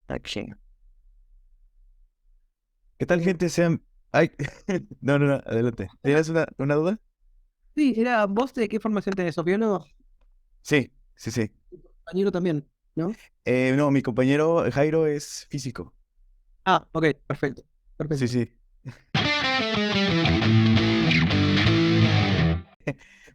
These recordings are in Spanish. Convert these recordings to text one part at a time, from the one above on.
Action. ¿Qué tal, gente? Sean... Ay, no, adelante. ¿Tienes una duda? Sí, era vos de qué formación tenés, ¿o biólogo? Sí. Compañero también, ¿no? No, mi compañero Jairo es físico. Ah, ok, perfecto, Sí, perfecto. sí.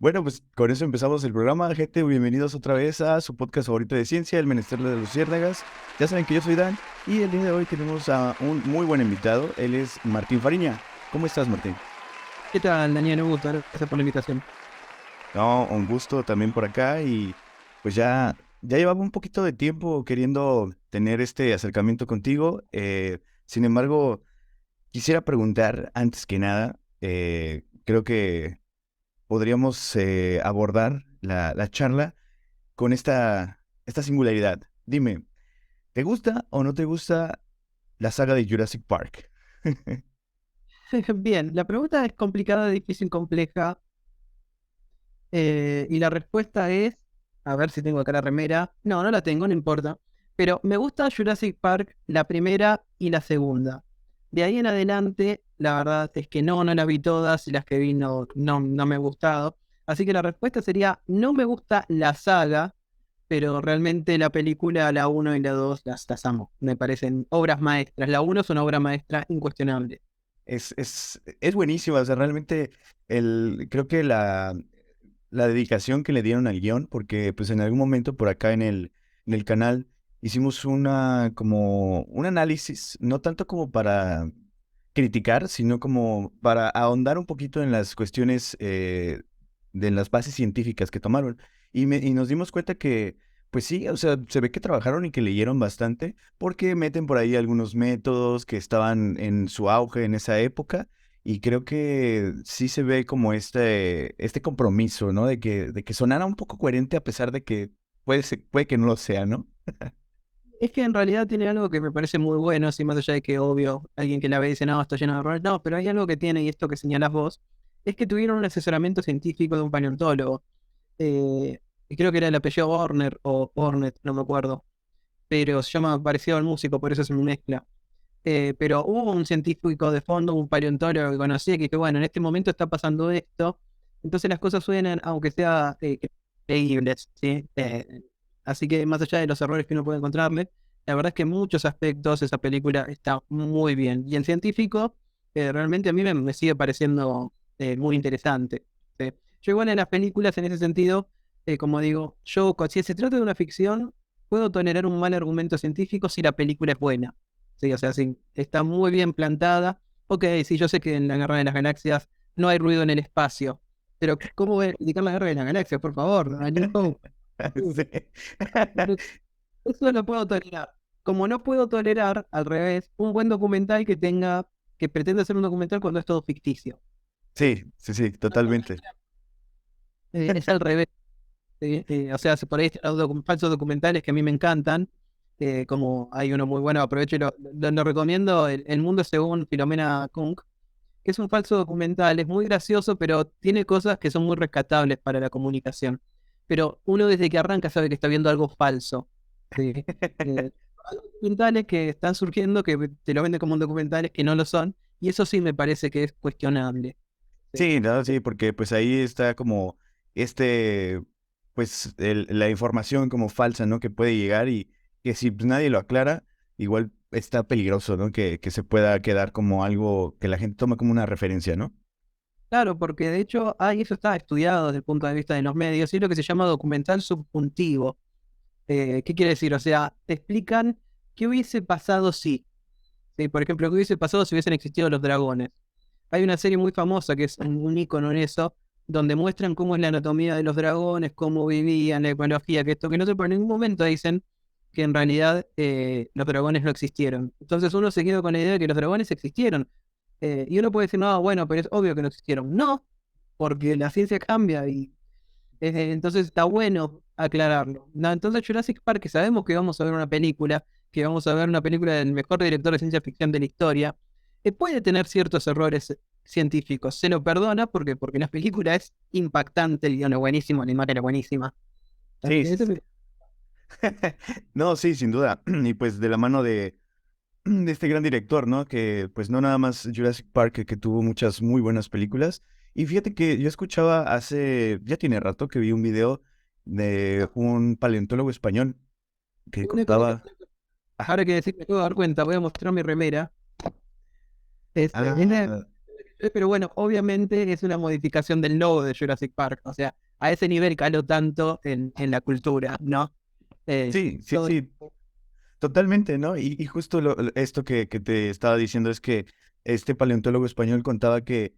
Bueno, pues con eso empezamos el programa, gente. Bienvenidos otra vez a su podcast favorito de ciencia, El Menester de los Luciérnagas. Ya saben que yo soy Dan y el día de hoy tenemos a un muy buen invitado. Él es Martín Fariña. ¿Cómo estás, Martín? ¿Qué tal, Daniel? Un gusto, gracias por la invitación. No, un gusto también por acá y pues ya llevaba un poquito de tiempo queriendo tener este acercamiento contigo. Sin embargo, quisiera preguntar antes que nada, creo que podríamos abordar la charla con esta singularidad. Dime, ¿te gusta o no te gusta la saga de Jurassic Park? Bien, la pregunta es complicada, difícil, compleja, y la respuesta es, a ver si tengo acá la remera. No, no la tengo, no importa. Pero me gusta Jurassic Park, la primera y la segunda. De ahí en adelante, la verdad es que no las vi todas y las que vi no me han gustado. Así que la respuesta sería, no me gusta la saga, pero realmente la película, la uno y la 2 las amo. Me parecen obras maestras. La uno es una obra maestra incuestionable. Es buenísima, o sea, realmente creo que la dedicación que le dieron al guión, porque pues en algún momento por acá en el canal hicimos como un análisis, no tanto como para criticar, sino como para ahondar un poquito en las cuestiones de las bases científicas que tomaron. Y nos dimos cuenta que, pues sí, o sea, se ve que trabajaron y que leyeron bastante, porque meten por ahí algunos métodos que estaban en su auge en esa época. Y creo que sí se ve como este compromiso, ¿no? De que sonara un poco coherente a pesar de que puede que no lo sea, ¿no? Es que en realidad tiene algo que me parece muy bueno, así más allá de que obvio, alguien que la ve dice, no, está lleno de errores. No, pero hay algo que tiene, y esto que señalás vos, es que tuvieron un asesoramiento científico de un paleontólogo. Y creo que era el apellido Horner o Hornet, no me acuerdo. Pero se llama parecido al músico, por eso se me mezcla. Pero hubo un científico de fondo, un paleontólogo que conocía, que bueno, en este momento está pasando esto, entonces las cosas suenan, aunque sea creíbles, ¿sí? Así que más allá de los errores que uno puede encontrarle, la verdad es que en muchos aspectos esa película está muy bien. Y el científico, realmente a mí me sigue pareciendo muy interesante, ¿sí? Yo igual en las películas, en ese sentido, como digo, si se trata de una ficción, puedo tolerar un mal argumento científico si la película es buena. Sí, o sea, sí, está muy bien plantada. Ok, sí, yo sé que en la Guerra de las Galaxias no hay ruido en el espacio, pero ¿cómo voy a criticar la Guerra de las Galaxias, por favor? A New Hope. Sí. Eso lo puedo tolerar. Como no puedo tolerar, al revés, un buen documental que pretende ser un documental cuando es todo ficticio. Sí, totalmente. Es al revés. ¿Sí? O sea, por ahí están los falsos documentales que a mí me encantan, como hay uno muy bueno, aprovecho y lo recomiendo, el Mundo según Filomena Kunk, que es un falso documental, es muy gracioso, pero tiene cosas que son muy rescatables para la comunicación. Pero uno desde que arranca sabe que está viendo algo falso. ¿Sí? Hay documentales que están surgiendo que te lo venden como documentales que no lo son, y eso sí me parece que es cuestionable. ¿Sí? Sí, no, sí, porque pues ahí está como este, pues la información como falsa, ¿no? Que puede llegar y que si pues, nadie lo aclara, igual está peligroso, ¿no? Que se pueda quedar como algo que la gente toma como una referencia, ¿no? Claro, porque de hecho, eso está estudiado desde el punto de vista de los medios, y es lo que se llama documental subjuntivo. ¿Qué quiere decir? O sea, te explican qué hubiese pasado si. Sí, por ejemplo, qué hubiese pasado si hubiesen existido los dragones. Hay una serie muy famosa que es un ícono en eso, donde muestran cómo es la anatomía de los dragones, cómo vivían, la ecología, que esto, que no sé, por ningún momento dicen que en realidad los dragones no existieron. Entonces uno se queda con la idea de que los dragones existieron. Y uno puede decir, no, bueno, pero es obvio que no existieron. No, porque la ciencia cambia y entonces está bueno aclararlo. No, entonces Jurassic Park, que sabemos que vamos a ver una película, que vamos a ver una película del mejor director de ciencia ficción de la historia, puede tener ciertos errores científicos. Se lo perdona porque la película es impactante, el guion es buenísimo, la imagen es buenísima. Sí, Ese es No, sí, sin duda. Y pues de la mano de este gran director, ¿no? Que pues no nada más Jurassic Park, que tuvo muchas muy buenas películas. Y fíjate que yo escuchaba ya tiene rato que vi un video de un paleontólogo español que Una cosa que, contaba, ah, ahora que decir, me acabo de dar cuenta, voy a mostrar mi remera. ah, Pero bueno, obviamente es una modificación del logo de Jurassic Park. O sea, a ese nivel caló tanto en la cultura, ¿no? sí, sí, Todo sí, totalmente, ¿no? Y justo esto que te estaba diciendo es que este paleontólogo español contaba que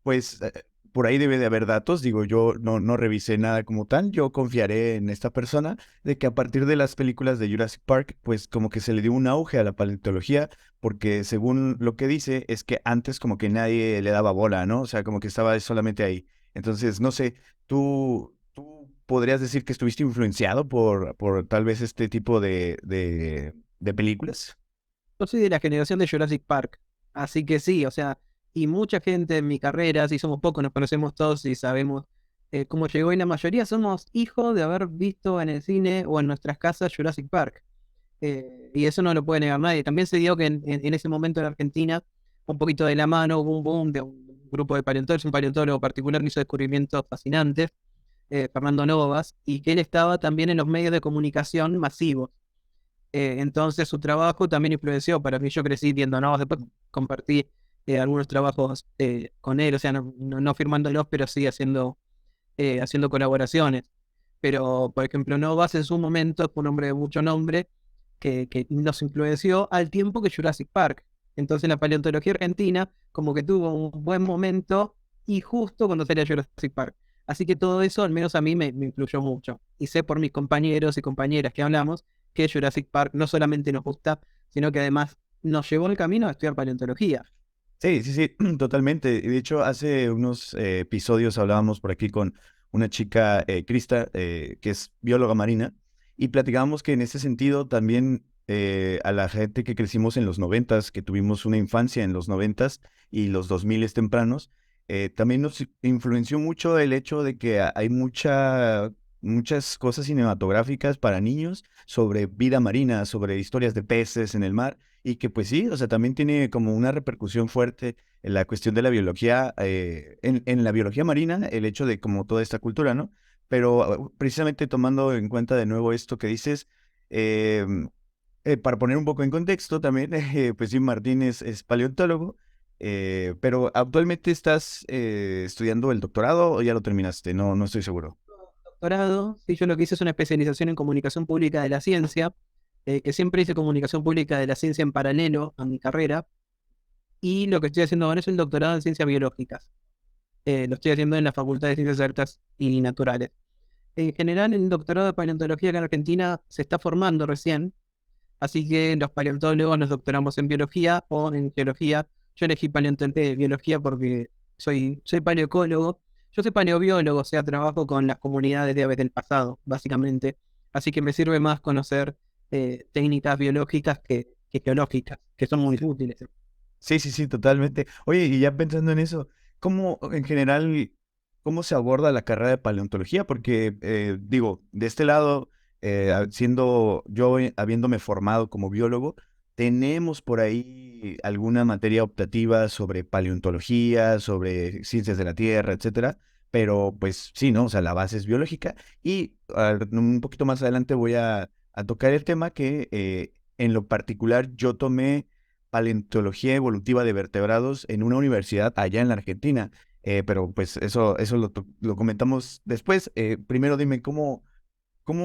pues por ahí debe de haber datos, digo, yo no revisé nada como tal, yo confiaré en esta persona de que a partir de las películas de Jurassic Park, pues como que se le dio un auge a la paleontología, porque según lo que dice es que antes como que nadie le daba bola, ¿no? O sea, como que estaba solamente ahí. Entonces, no sé, tú podrías decir que estuviste influenciado por tal vez este tipo de películas. Yo soy de la generación de Jurassic Park, así que sí, o sea, y mucha gente en mi carrera, si somos pocos, nos conocemos todos y sabemos cómo llegó, y la mayoría somos hijos de haber visto en el cine o en nuestras casas Jurassic Park. Y eso no lo puede negar nadie. También se dio que en ese momento en Argentina, un poquito de la mano, hubo un boom de un grupo de paleontólogos, un paleontólogo particular que hizo descubrimientos fascinantes, Fernando Novas, y que él estaba también en los medios de comunicación masivos. Entonces su trabajo también influenció para mí. Yo crecí viendo Novas, después compartí algunos trabajos con él, o sea, no firmándolos, pero sí haciendo colaboraciones. Pero, por ejemplo, Novas en su momento fue un hombre de mucho nombre que nos influenció al tiempo que Jurassic Park. Entonces la paleontología argentina como que tuvo un buen momento y justo cuando salía Jurassic Park. Así que todo eso, al menos a mí, me influyó mucho. Y sé por mis compañeros y compañeras que hablamos que Jurassic Park no solamente nos gusta, sino que además nos llevó el camino a estudiar paleontología. Sí, sí, sí, totalmente. De hecho, hace unos episodios hablábamos por aquí con una chica, Krista, que es bióloga marina, y platicábamos que en ese sentido también a la gente que crecimos en los noventas, que tuvimos una infancia en los noventas y los 2000 tempranos, también nos influenció mucho el hecho de que hay muchas cosas cinematográficas para niños sobre vida marina, sobre historias de peces en el mar y que pues sí, o sea, también tiene como una repercusión fuerte en la cuestión de la biología, en la biología marina, el hecho de como toda esta cultura, ¿no? Pero precisamente tomando en cuenta de nuevo esto que dices, eh, para poner un poco en contexto también, pues sí, Martín es paleontólogo, pero actualmente estás estudiando el doctorado o ya lo terminaste, no estoy seguro. Doctorado, sí, yo lo que hice es una especialización en comunicación pública de la ciencia, que siempre hice comunicación pública de la ciencia en paralelo a mi carrera, y lo que estoy haciendo ahora es el doctorado en ciencias biológicas. Lo estoy haciendo en la Facultad de Ciencias Exactas y Naturales. En general, el doctorado de paleontología acá en Argentina se está formando recién, así que los paleontólogos nos doctoramos en biología o en geología. Yo elegí biología porque soy paleoecólogo. Yo soy paleobiólogo, o sea, trabajo con las comunidades de aves del pasado, básicamente. Así que me sirve más conocer técnicas biológicas que geológicas, que son muy útiles. Sí, sí, sí, totalmente. Oye, y ya pensando en eso, ¿cómo en general, cómo se aborda la carrera de paleontología? Porque, digo, de este lado, siendo yo, habiéndome formado como biólogo, tenemos por ahí alguna materia optativa sobre paleontología, sobre ciencias de la Tierra, etcétera, pero pues sí, ¿no? O sea, la base es biológica y un poquito más adelante voy a tocar el tema que en lo particular yo tomé paleontología evolutiva de vertebrados en una universidad allá en la Argentina. Pero pues eso lo comentamos después. Primero dime cómo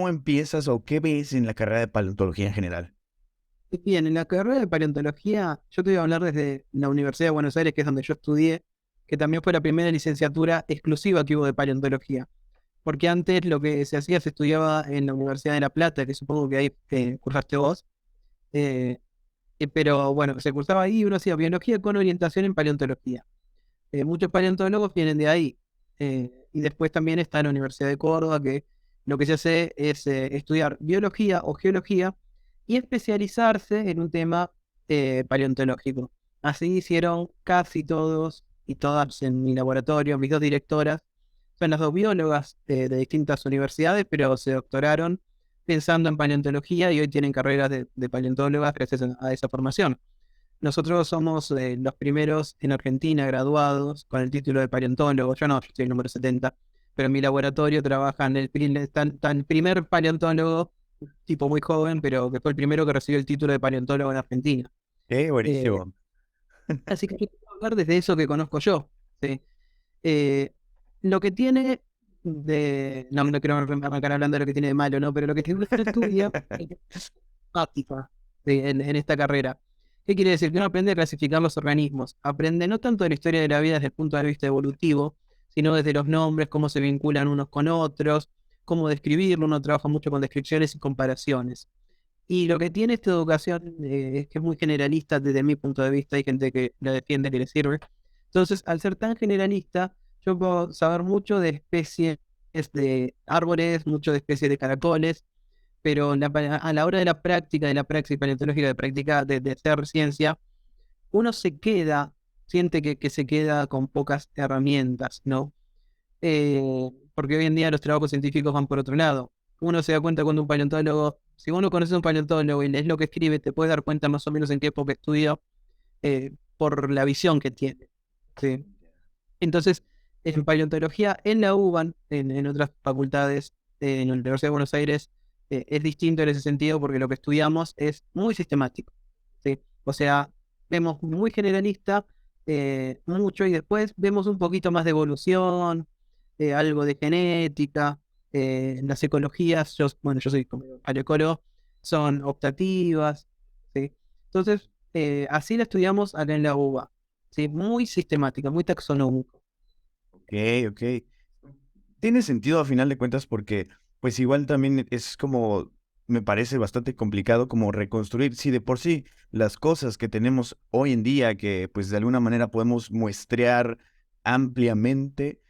empiezas o qué ves en la carrera de paleontología en general. Bien, en la carrera de paleontología, yo te voy a hablar desde la Universidad de Buenos Aires, que es donde yo estudié, que también fue la primera licenciatura exclusiva que hubo de paleontología. Porque antes lo que se hacía se estudiaba en la Universidad de La Plata, que supongo que ahí cursaste vos. eh, pero bueno, se cursaba ahí y uno hacía biología con orientación en paleontología. Muchos paleontólogos vienen de ahí. Y después también está la Universidad de Córdoba, que lo que se hace es estudiar biología o geología y especializarse en un tema paleontológico. Así hicieron casi todos y todas en mi laboratorio. Mis dos directoras son las dos biólogas de distintas universidades, pero se doctoraron pensando en paleontología y hoy tienen carreras de paleontólogas gracias a esa formación. Nosotros somos los primeros en Argentina graduados con el título de paleontólogo. Yo estoy el número 70, pero en mi laboratorio trabajan el primer paleontólogo, tipo muy joven, pero que fue el primero que recibió el título de paleontólogo en Argentina. Eh, Buenísimo. Así que yo puedo hablar desde eso que conozco yo. ¿Sí? Eh, lo que tiene no quiero arrancar hablando de lo que tiene de malo, ¿no? Pero lo que tiene uno estudia es práctica, ¿sí? En esta carrera. ¿Qué quiere decir? Que uno aprende a clasificar los organismos. Aprende no tanto de la historia de la vida desde el punto de vista evolutivo, sino desde los nombres, cómo se vinculan unos con otros, cómo describirlo. Uno trabaja mucho con descripciones y comparaciones. Y lo que tiene esta educación es que es muy generalista desde mi punto de vista. Hay gente que la defiende, que le sirve. Entonces, al ser tan generalista, yo puedo saber mucho de especies de árboles, mucho de especies de caracoles, pero a la hora de la praxis paleontológica, de práctica, de hacer ciencia, uno siente que se queda con pocas herramientas, ¿no? Porque hoy en día los trabajos científicos van por otro lado. Uno se da cuenta cuando un paleontólogo, si uno conoce a un paleontólogo y lees lo que escribe, te puedes dar cuenta más o menos en qué época estudió, por la visión que tiene. ¿Sí? Entonces, en paleontología, en la UBAN, en otras facultades, en la Universidad de Buenos Aires, es distinto en ese sentido porque lo que estudiamos es muy sistemático. ¿Sí? O sea, vemos muy generalista, mucho, y después vemos un poquito más de evolución, algo de genética, las ecologías, bueno, yo soy como paleoecólogo, son optativas, ¿sí? Entonces, así la estudiamos acá en la UBA, ¿sí? Muy sistemática, muy taxonómico. Ok, ok. Tiene sentido a final de cuentas porque pues igual también es como, me parece bastante complicado como reconstruir, si de por sí las cosas que tenemos hoy en día que pues de alguna manera podemos muestrear ampliamente,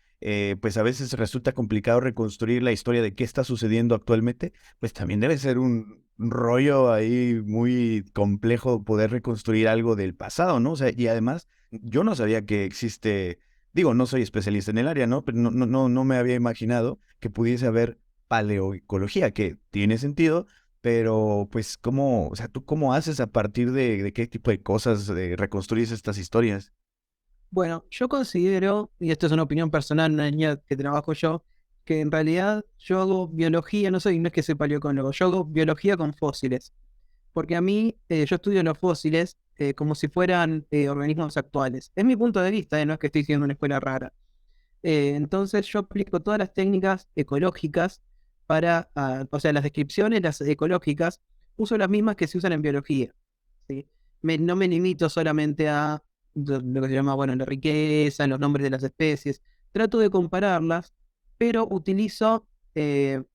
pues a veces resulta complicado reconstruir la historia de qué está sucediendo actualmente, pues también debe ser un rollo ahí muy complejo poder reconstruir algo del pasado, ¿no? O sea, y además yo no sabía que existe. Digo, no soy especialista en el área, ¿no? Pero no me había imaginado que pudiese haber paleoecología, que tiene sentido, pero pues ¿cómo, o sea, tú cómo haces a partir de qué tipo de cosas reconstruyes estas historias? Bueno, yo considero, y esto es una opinión personal, una línea que trabajo yo, que en realidad yo hago biología, no es que soy paleoecólogo, yo hago biología con fósiles. Porque a mí, yo estudio los fósiles como si fueran organismos actuales. Es mi punto de vista, no es que estoy siendo una escuela rara. Entonces yo aplico todas las técnicas ecológicas o sea, las descripciones, las ecológicas, uso las mismas que se usan en biología. ¿Sí? No me limito solamente a lo que se llama, bueno, la riqueza, los nombres de las especies. Trato de compararlas, pero utilizo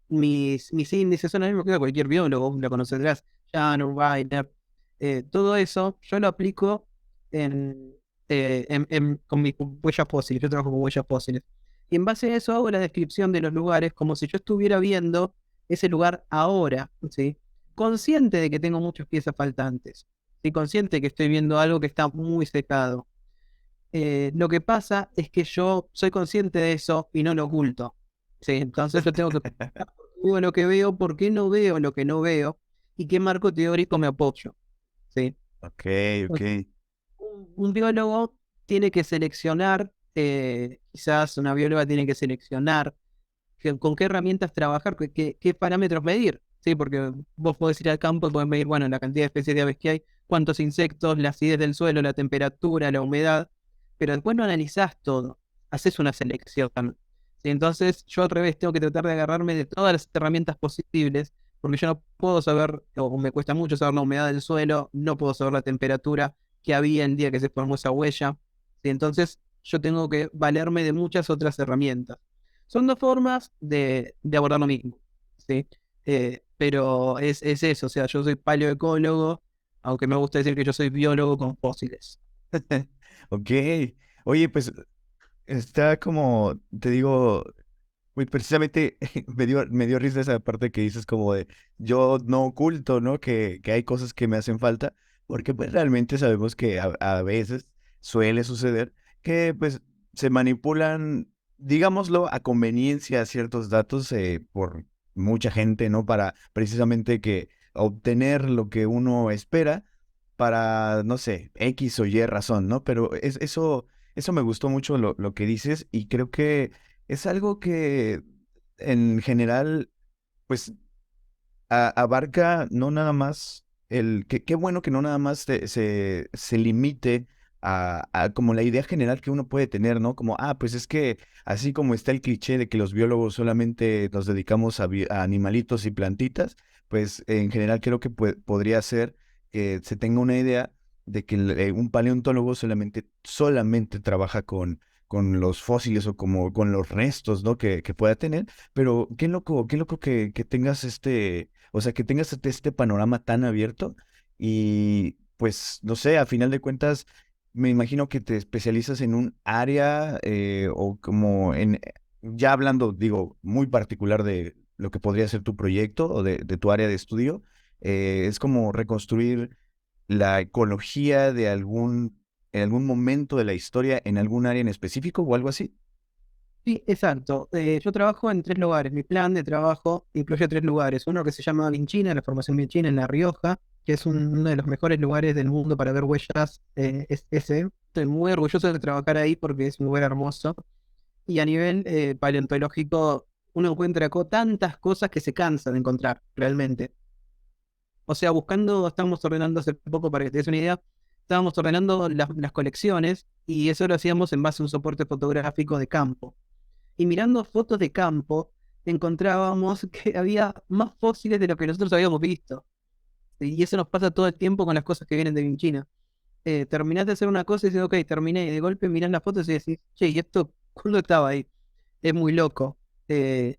mis índices, son los mismos que cualquier biólogo, lo conocerás, Janus, Weiner, todo eso yo lo aplico en, con mis huellas fósiles. Yo trabajo con huellas fósiles. Y en base a eso hago la descripción de los lugares como si yo estuviera viendo ese lugar ahora, ¿sí? Consciente de que tengo muchas piezas faltantes. Estoy consciente de que estoy viendo algo que está muy secado. Lo que pasa es que yo soy consciente de eso y no lo oculto. ¿Sí? Entonces yo tengo que pensar por qué veo lo que veo, por qué no veo lo que no veo y qué marco teórico me apoyo. ¿Sí? Ok, ok. Un biólogo tiene que seleccionar, quizás una bióloga tiene que seleccionar con qué herramientas trabajar, qué parámetros medir. Sí, porque vos podés ir al campo y podés medir, bueno, la cantidad de especies de aves que hay, cuántos insectos, la acidez del suelo, la temperatura, la humedad, pero después no analizás todo, haces una selección. ¿Sí? Entonces, yo al revés tengo que tratar de agarrarme de todas las herramientas posibles, porque yo no puedo saber, o me cuesta mucho saber la humedad del suelo, no puedo saber la temperatura que había el día que se formó esa huella. ¿Sí? Entonces, yo tengo que valerme de muchas otras herramientas. Son dos formas de abordar lo mismo, ¿sí? Pero es eso, o sea, yo soy paleoecólogo, aunque me gusta decir que yo soy biólogo con fósiles. Ok. Oye, pues está como, te digo, pues precisamente me dio risa esa parte que dices como de yo no oculto, ¿no? Que hay cosas que me hacen falta, porque pues realmente sabemos que a veces suele suceder que pues se manipulan, digámoslo, a conveniencia ciertos datos mucha gente, ¿no? Para precisamente que obtener lo que uno espera para, no sé, X o Y razón, ¿no? Pero eso me gustó mucho lo que dices y creo que es algo que en general, pues abarca no nada más qué bueno que no nada más se limite a como la idea general que uno puede tener, ¿no? Como, pues es que así como está el cliché de que los biólogos solamente nos dedicamos a animalitos y plantitas, pues en general creo que podría ser que se tenga una idea de que un paleontólogo solamente trabaja con los fósiles o como con los restos, ¿no? Que pueda tener, pero qué loco que tengas o sea, que tengas este panorama tan abierto y pues, no sé, a final de cuentas, me imagino que te especializas en un área o como ya hablando, digo, muy particular de lo que podría ser tu proyecto o de tu área de estudio, es como reconstruir la ecología en algún momento de la historia, en algún área en específico o algo así. Sí, exacto. Yo trabajo en 3 lugares. Mi plan de trabajo incluye 3 lugares. Uno que se llama Vinchina, la formación Vinchina en La Rioja, que es uno de los mejores lugares del mundo para ver huellas. Es ese. Estoy muy orgulloso de trabajar ahí porque es un lugar hermoso. Y a nivel paleontológico, uno encuentra tantas cosas que se cansa de encontrar, realmente. O sea, estábamos ordenando hace poco, para que te des una idea, estábamos ordenando las colecciones y eso lo hacíamos en base a un soporte fotográfico de campo. Y mirando fotos de campo, encontrábamos que había más fósiles de lo que nosotros habíamos visto. Y eso nos pasa todo el tiempo con las cosas que vienen de Vinchina. Terminás de hacer una cosa y dices, ok, terminé. Y de golpe mirás las fotos y decís, che, ¿y esto cuándo estaba ahí? Es muy loco. Eh,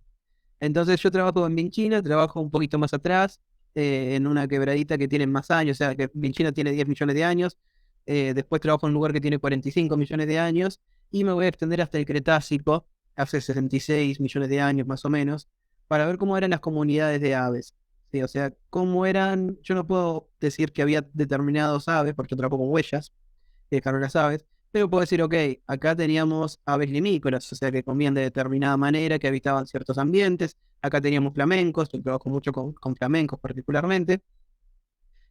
entonces yo trabajo en Vinchina, trabajo un poquito más atrás, en una quebradita que tiene más años, o sea, que Vinchina tiene 10 millones de años. Después trabajo en un lugar que tiene 45 millones de años y me voy a extender hasta el Cretácico, hace 66 millones de años más o menos, para ver cómo eran las comunidades de aves. Sí, o sea, cómo eran, yo no puedo decir que había determinados aves, porque yo trabajo con huellas, que dejaron las aves, pero puedo decir, ok, acá teníamos aves limícolas, o sea, que comían de determinada manera, que habitaban ciertos ambientes, acá teníamos flamencos, yo trabajo mucho con flamencos particularmente,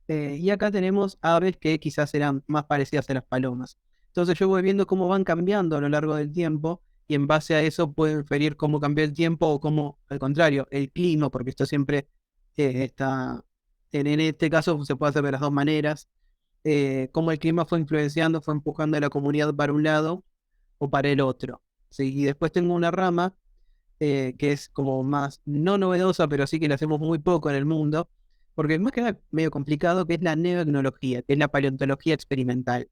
y acá tenemos aves que quizás eran más parecidas a las palomas. Entonces yo voy viendo cómo van cambiando a lo largo del tiempo y en base a eso puedo inferir cómo cambió el tiempo o cómo, al contrario, el clima, porque esto siempre está, en este caso se puede hacer de las dos maneras, cómo el clima fue influenciando, fue empujando a la comunidad para un lado o para el otro. ¿Sí? Y después tengo una rama que es como más, no novedosa, pero sí que la hacemos muy poco en el mundo, porque más que nada medio complicado, que es la neoetnología, que es la paleontología experimental.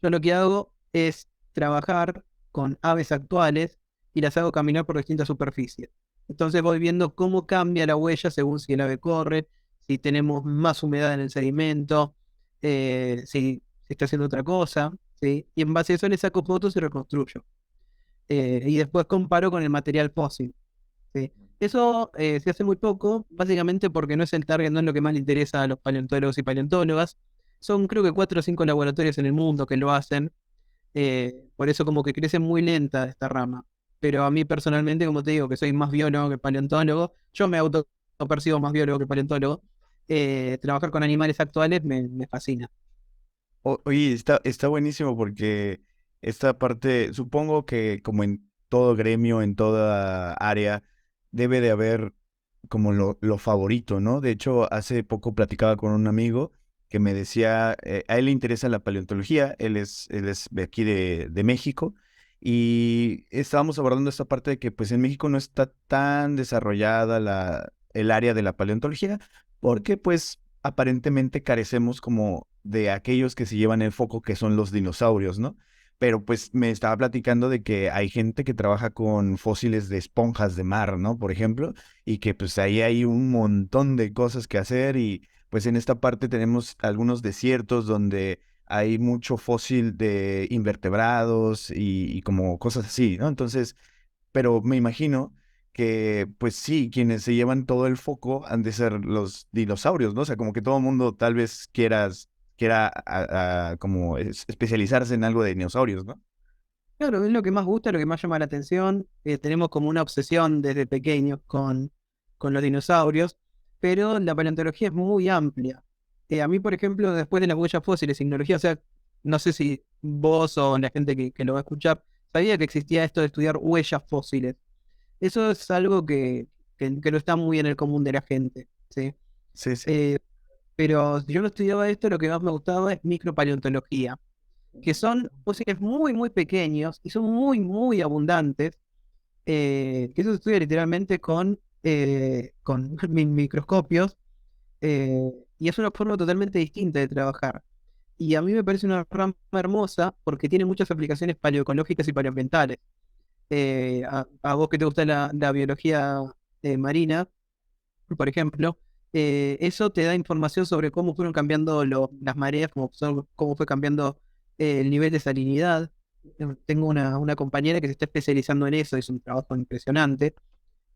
Yo lo que hago es trabajar con aves actuales y las hago caminar por distintas superficies. Entonces voy viendo cómo cambia la huella según si el ave corre, si tenemos más humedad en el sedimento, si está haciendo otra cosa, ¿sí? Y en base a eso le saco fotos y reconstruyo. Y después comparo con el material fósil. ¿Sí? Eso se hace muy poco, básicamente porque no es el target, no es lo que más le interesa a los paleontólogos y paleontólogas. Son creo que 4 o 5 laboratorios en el mundo que lo hacen, por eso como que crece muy lenta esta rama. Pero a mí personalmente, como te digo, que soy más biólogo que paleontólogo, yo me auto percibo más biólogo que paleontólogo, trabajar con animales actuales me fascina. Oye, está buenísimo porque esta parte, supongo que como en todo gremio, en toda área, debe de haber como lo favorito, ¿no? De hecho, hace poco platicaba con un amigo que me decía, a él le interesa la paleontología, él es de aquí de México, y estábamos abordando esta parte de que pues en México no está tan desarrollada el área de la paleontología, porque pues aparentemente carecemos como de aquellos que se llevan el foco, que son los dinosaurios, ¿no? Pero pues me estaba platicando de que hay gente que trabaja con fósiles de esponjas de mar, ¿no? Por ejemplo, y que pues ahí hay un montón de cosas que hacer y pues en esta parte tenemos algunos desiertos donde hay mucho fósil de invertebrados y como cosas así, ¿no? Entonces, pero me imagino que, pues sí, quienes se llevan todo el foco han de ser los dinosaurios, ¿no? O sea, como que todo el mundo tal vez quiera como especializarse en algo de dinosaurios, ¿no? Claro, es lo que más gusta, lo que más llama la atención. Tenemos como una obsesión desde pequeños con los dinosaurios, pero la paleontología es muy amplia. A mí, por ejemplo, después de las huellas fósiles, tecnología, o sea, no sé si vos o la gente que lo va a escuchar sabía que existía esto de estudiar huellas fósiles. Eso es algo que no está muy en el común de la gente, ¿sí? Sí, sí. Eh, pero si yo no estudiaba esto, lo que más me gustaba es micropaleontología, que son fósiles muy, muy pequeños y son muy, muy abundantes, que eso se estudia literalmente con microscopios, y es una forma totalmente distinta de trabajar. Y a mí me parece una rama hermosa porque tiene muchas aplicaciones paleoecológicas y paleoambientales. A vos que te gusta la biología marina, por ejemplo, eso te da información sobre cómo fueron cambiando las mareas, cómo fue cambiando el nivel de salinidad. Tengo una compañera que se está especializando en eso, es un trabajo impresionante,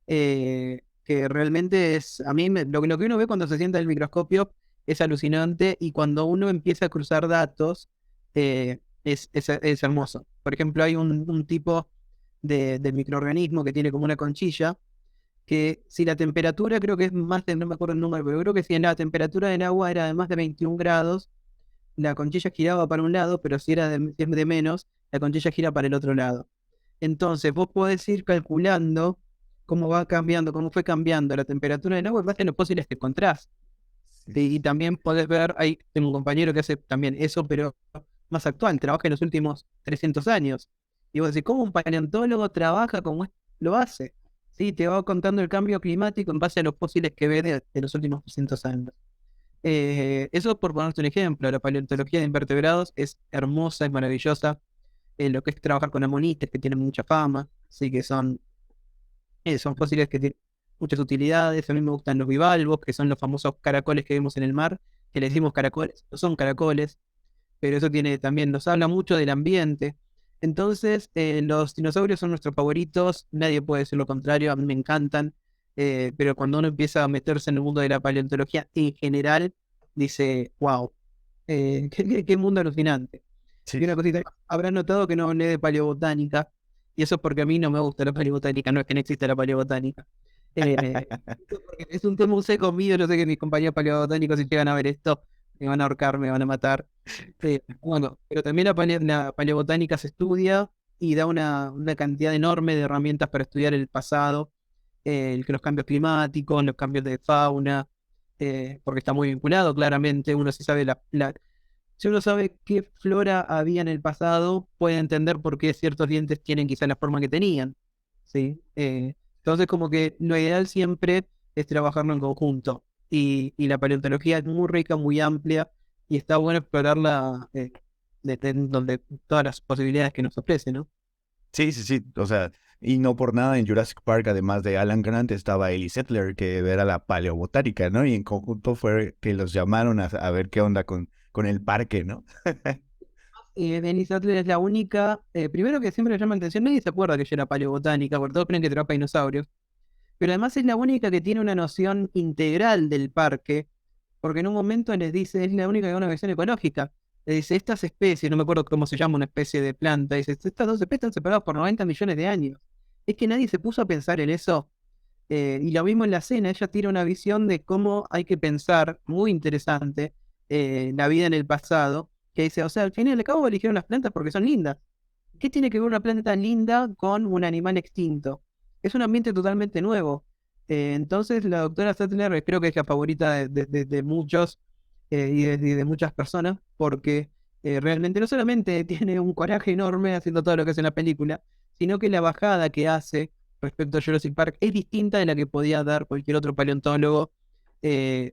que realmente es, a mí lo que uno ve cuando se sienta en el microscopio es alucinante y cuando uno empieza a cruzar datos, es hermoso. Por ejemplo, hay un tipo de microorganismo que tiene como una conchilla, que si la temperatura, creo que es más de, no me acuerdo el número, pero creo que si la temperatura del agua era de más de 21 grados, la conchilla giraba para un lado, pero si es de menos, la conchilla gira para el otro lado. Entonces, vos podés ir calculando cómo va cambiando, cómo fue cambiando la temperatura del agua en base a los fósiles que encontrás. Sí, Sí, sí, y también podés ver, ahí tengo un compañero que hace también eso, pero más actual, trabaja en los últimos 300 años. Y vos decís, ¿cómo un paleontólogo trabaja como lo hace? Sí, te va contando el cambio climático en base a los fósiles que ve de los últimos 300 años. Eso por ponerte un ejemplo, la paleontología de invertebrados es hermosa, es maravillosa. Lo que es trabajar con amonites, que tienen mucha fama, sí que son fósiles que tienen muchas utilidades. A mí me gustan los bivalvos, que son los famosos caracoles que vemos en el mar, que les decimos caracoles, no son caracoles, pero eso también nos habla mucho del ambiente. Entonces, los dinosaurios son nuestros favoritos, nadie puede decir lo contrario, a mí me encantan, pero cuando uno empieza a meterse en el mundo de la paleontología en general, dice, wow, qué mundo alucinante. sí. Y una cosita, habrás notado que no hablé de paleobotánica, y eso es porque a mí no me gusta la paleobotánica, no es que no exista la paleobotánica. Porque es un tema un seco mío, yo sé que mis compañeros paleobotánicos si llegan a ver esto, me van a ahorcar, me van a matar. Bueno, pero también la paleobotánica se estudia y da una cantidad enorme de herramientas para estudiar el pasado, los cambios climáticos, los cambios de fauna, porque está muy vinculado, claramente, uno sí sabe si uno sabe qué flora había en el pasado, puede entender por qué ciertos dientes tienen quizá la forma que tenían, ¿sí? Entonces, como que lo ideal siempre es trabajarlo en conjunto. Y la paleontología es muy rica, muy amplia, y está bueno explorarla donde todas las posibilidades que nos ofrece, ¿no? Sí, sí, sí. O sea, y no por nada en Jurassic Park, además de Alan Grant, estaba Ellie Settler, que era la paleobotánica, ¿no? Y en conjunto fue que los llamaron a ver qué onda con el parque, ¿no? Denise Sattler es la única, primero que siempre me llama la atención, nadie se acuerda que ella era paleobotánica, porque todos creen que trapa dinosaurios, pero además es la única que tiene una noción integral del parque, porque en un momento les dice, es la única que da una visión ecológica. Le dice, estas especies, no me acuerdo cómo se llama una especie de planta, dice, estas dos especies están separadas por 90 millones de años. Es que nadie se puso a pensar en eso. Y lo mismo en la cena, ella tiene una visión de cómo hay que pensar, muy interesante, la vida en el pasado, que dice, o sea, al final y al cabo eligieron las plantas porque son lindas. ¿Qué tiene que ver una planta linda con un animal extinto? Es un ambiente totalmente nuevo. Entonces, la doctora Sattler creo que es la favorita de muchos, y de muchas personas, porque realmente no solamente tiene un coraje enorme haciendo todo lo que hace en la película, sino que la bajada que hace respecto a Jurassic Park es distinta de la que podía dar cualquier otro paleontólogo,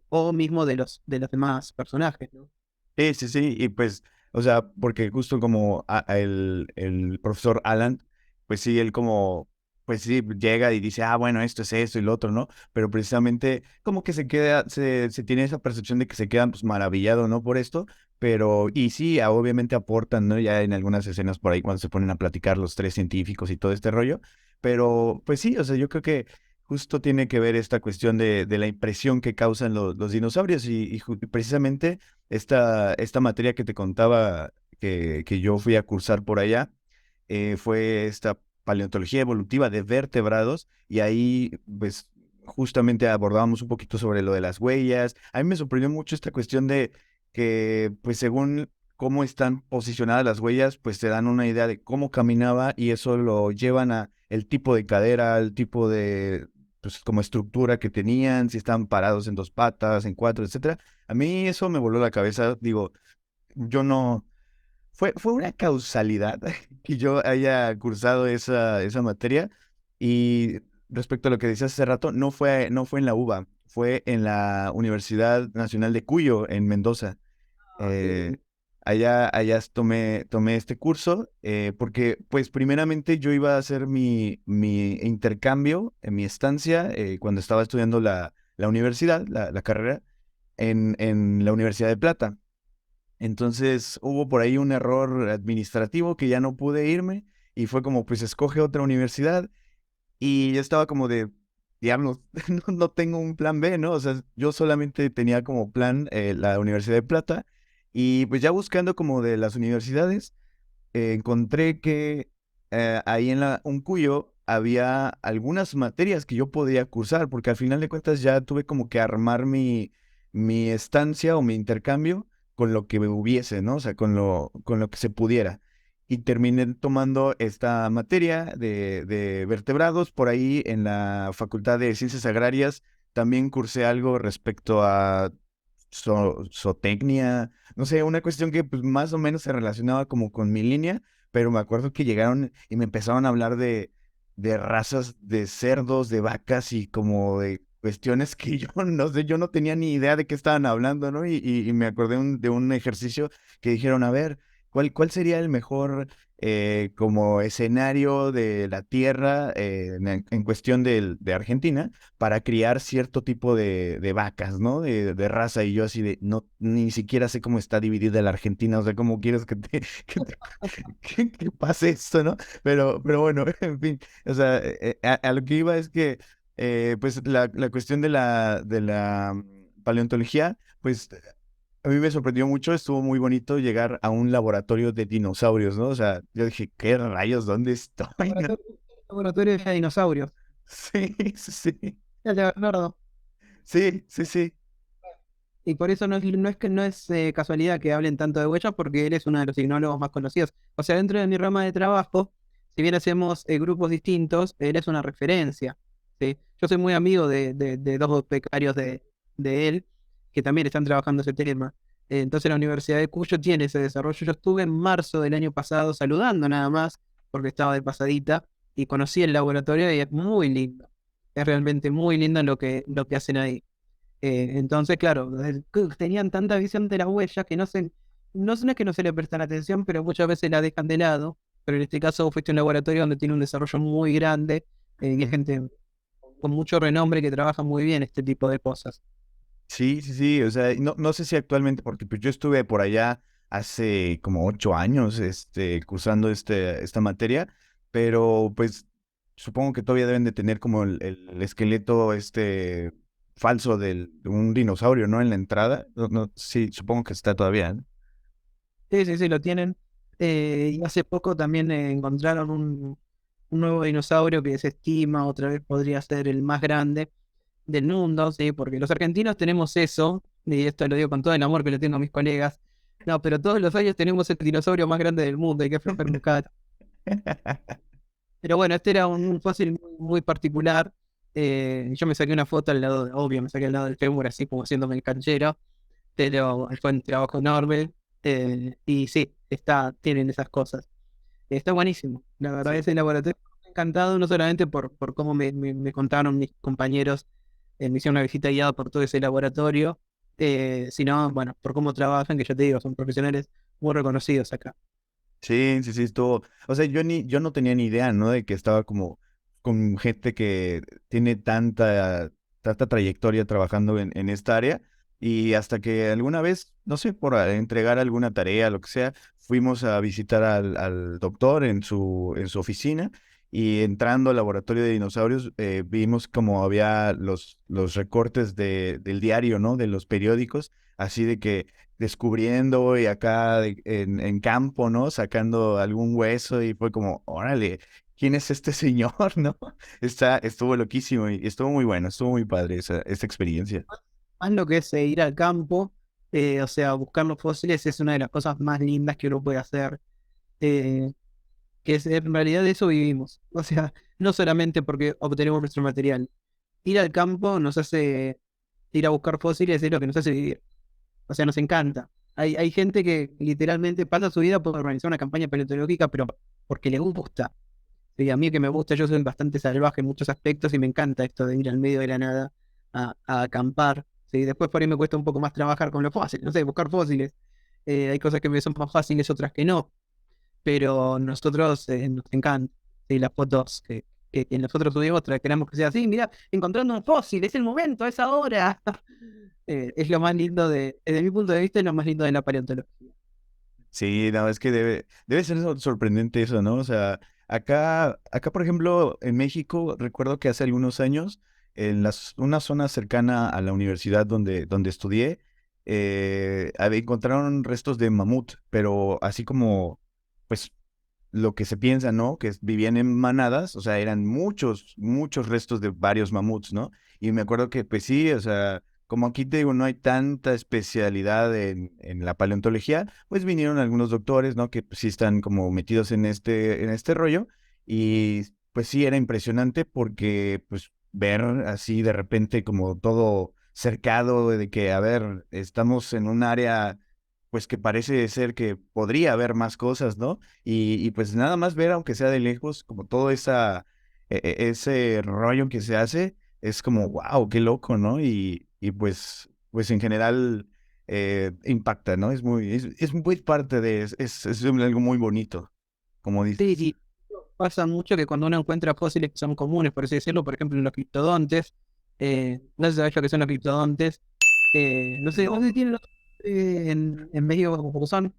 o mismo de los demás personajes, ¿no? Sí, sí, sí, y pues, o sea, porque justo como el profesor Alan, pues sí, él como, pues sí, llega y dice, ah, bueno, esto es esto y lo otro, ¿no? Pero precisamente como que se tiene esa percepción de que se quedan pues maravillado, ¿no? Por esto, pero, y sí, obviamente aportan, ¿no? Ya en algunas escenas por ahí cuando se ponen a platicar los tres científicos y todo este rollo, pero pues sí, o sea, yo creo que justo tiene que ver esta cuestión de la impresión que causan los dinosaurios y precisamente esta materia que te contaba que yo fui a cursar por allá, fue esta paleontología evolutiva de vertebrados y ahí, pues, justamente abordábamos un poquito sobre lo de las huellas. A mí me sorprendió mucho esta cuestión de que, pues según cómo están posicionadas las huellas, pues te dan una idea de cómo caminaba y eso lo llevan a el tipo de cadera, el tipo de, pues como estructura que tenían, si estaban parados en dos patas, en cuatro, etcétera. A mí eso me voló la cabeza. Digo, yo no, fue una causalidad que yo haya cursado esa materia. Y respecto a lo que decías hace rato, no fue en la UBA, fue en la Universidad Nacional de Cuyo, en Mendoza. Ah, qué Eh, lindo. allá tomé este curso porque, pues, primeramente yo iba a hacer mi intercambio en mi estancia cuando estaba estudiando la universidad, la carrera, en la Universidad de Plata. Entonces hubo por ahí un error administrativo que ya no pude irme y fue como, pues, escoge otra universidad y yo estaba como de, diablos, no tengo un plan B, ¿no? O sea, yo solamente tenía como plan la Universidad de Plata y pues ya buscando como de las universidades, encontré que ahí en la Uncuyo había algunas materias que yo podía cursar, porque al final de cuentas ya tuve como que armar mi estancia o mi intercambio con lo que hubiese, ¿no? O sea, con lo que se pudiera. Y terminé tomando esta materia de vertebrados por ahí en la Facultad de Ciencias Agrarias. También cursé algo respecto a zootecnia, no sé, una cuestión que pues más o menos se relacionaba como con mi línea, pero me acuerdo que llegaron y me empezaron a hablar de razas de cerdos, de vacas y como de cuestiones que yo no sé, yo no tenía ni idea de qué estaban hablando, ¿no? Y me acordé de un ejercicio que dijeron, a ver, ¿cuál sería el mejor como escenario de la tierra en cuestión de Argentina para criar cierto tipo de vacas, ¿no? De raza, y yo así de, no, ni siquiera sé cómo está dividida la Argentina, o sea, ¿cómo quieres que pase esto, ¿no? Pero bueno, en fin, o sea, a lo que iba es que, pues, la cuestión de la paleontología, pues, a mí me sorprendió mucho, estuvo muy bonito llegar a un laboratorio de dinosaurios, ¿no? O sea, yo dije, ¿qué rayos? ¿Dónde estoy? ¿No? Laboratorio, laboratorio de dinosaurios. Sí, sí, sí, El de Bernardo. sí, sí, sí. Y por eso no es casualidad que hablen tanto de huellas, porque él es uno de los ignólogos más conocidos. O sea, dentro de mi rama de trabajo, si bien hacemos grupos distintos, él es una referencia. ¿Sí? Yo soy muy amigo de dos becarios de él, que también están trabajando ese tema. Entonces la Universidad de Cuyo tiene ese desarrollo. Yo estuve en marzo del año pasado saludando nada más, porque estaba de pasadita, y conocí el laboratorio y es muy lindo. Es realmente muy lindo lo que hacen ahí. Entonces, claro, tenían tanta visión de las huellas que no es que no se le prestan atención, pero muchas veces la dejan de lado. Pero en este caso fuiste a un laboratorio donde tiene un desarrollo muy grande y hay gente con mucho renombre que trabaja muy bien este tipo de cosas. Sí, sí, sí, o sea, no sé si actualmente, porque pues yo estuve por allá hace como 8 años, cursando esta materia, pero pues supongo que todavía deben de tener como el esqueleto falso de un dinosaurio, ¿no? En la entrada. No, no, sí, supongo que está todavía, ¿no? Sí, sí, sí, lo tienen. Y hace poco también encontraron un nuevo dinosaurio que se estima otra vez podría ser el más grande del mundo, ¿sí? Porque los argentinos tenemos eso, y esto lo digo con todo el amor que le tengo a mis colegas. No, pero todos los años tenemos el dinosaurio más grande del mundo, hay que buscar. Pero bueno, este era un fósil muy, muy particular. Yo me saqué una foto al lado, obvio, me saqué al lado del fémur, así como haciéndome el canchero, pero fue un trabajo enorme. Y sí, tienen esas cosas. Está buenísimo. La verdad, Sí. ese laboratorio me ha encantado, no solamente por cómo me contaron mis compañeros, me hicieron una visita guiada por todo ese laboratorio, sino, bueno, por cómo trabajan, que ya te digo, son profesionales muy reconocidos acá. Sí, sí, sí, estuvo. O sea, yo no tenía ni idea, ¿no? De que estaba como con gente que tiene tanta trayectoria trabajando en esta área. Y hasta que alguna vez, no sé, por entregar alguna tarea, lo que sea, fuimos a visitar al doctor en su oficina. Y entrando al laboratorio de dinosaurios, vimos como había los recortes del diario, ¿no? De los periódicos, así de que descubriendo y acá en campo, ¿no? Sacando algún hueso y fue como, órale, ¿quién es este señor, no? Estuvo loquísimo y estuvo muy bueno, estuvo muy padre esa experiencia. Más lo que es ir al campo, o sea, buscar los fósiles es una de las cosas más lindas que uno puede hacer. eh, que es, en realidad de eso vivimos. O sea, no solamente porque obtenemos nuestro material. Ir al campo nos hace ir a buscar fósiles, es lo que nos hace vivir. O sea, nos encanta. Hay gente que literalmente pasa su vida por organizar una campaña paleontológica, pero porque le gusta. Y a mí que me gusta, yo soy bastante salvaje en muchos aspectos y me encanta esto de ir al medio de la nada a acampar. ¿Sí? Después por ahí me cuesta un poco más trabajar con los fósiles, no sé, buscar fósiles. Hay cosas que me son más fáciles, otras que no, pero nosotros nos encanta. ¿Sí? Las fotos que nosotros subimos, queremos que sea así, mira, encontrando un fósil, es el momento, es ahora. Es lo más lindo desde mi punto de vista, es lo más lindo de la paleontología. Sí, no, es que debe ser sorprendente eso, ¿no? O sea, acá, por ejemplo, en México, recuerdo que hace algunos años, en una zona cercana a la universidad donde estudié, encontraron restos de mamut, pero así como, pues, lo que se piensa, ¿no? Que vivían en manadas, o sea, eran muchos, muchos restos de varios mamuts, ¿no? Y me acuerdo que, pues sí, o sea, como aquí te digo, no hay tanta especialidad en la paleontología, pues vinieron algunos doctores, ¿no? Que pues, sí están como metidos en este rollo, y pues sí, era impresionante porque, pues, ver así de repente como todo cercado de que, a ver, estamos en un área, pues que parece ser que podría haber más cosas, ¿no? Y pues nada más ver, aunque sea de lejos, como todo ese rollo que se hace, es como, wow, qué loco, ¿no? Y pues en general impacta, ¿no? Es muy parte es algo muy bonito, como Sí, dices. y pasa mucho que cuando uno encuentra fósiles que son comunes, por así decirlo, por ejemplo, en los criptodontes, no sé si sabés lo que son los criptodontes, no sé, No. ¿dónde tienen los en México como son?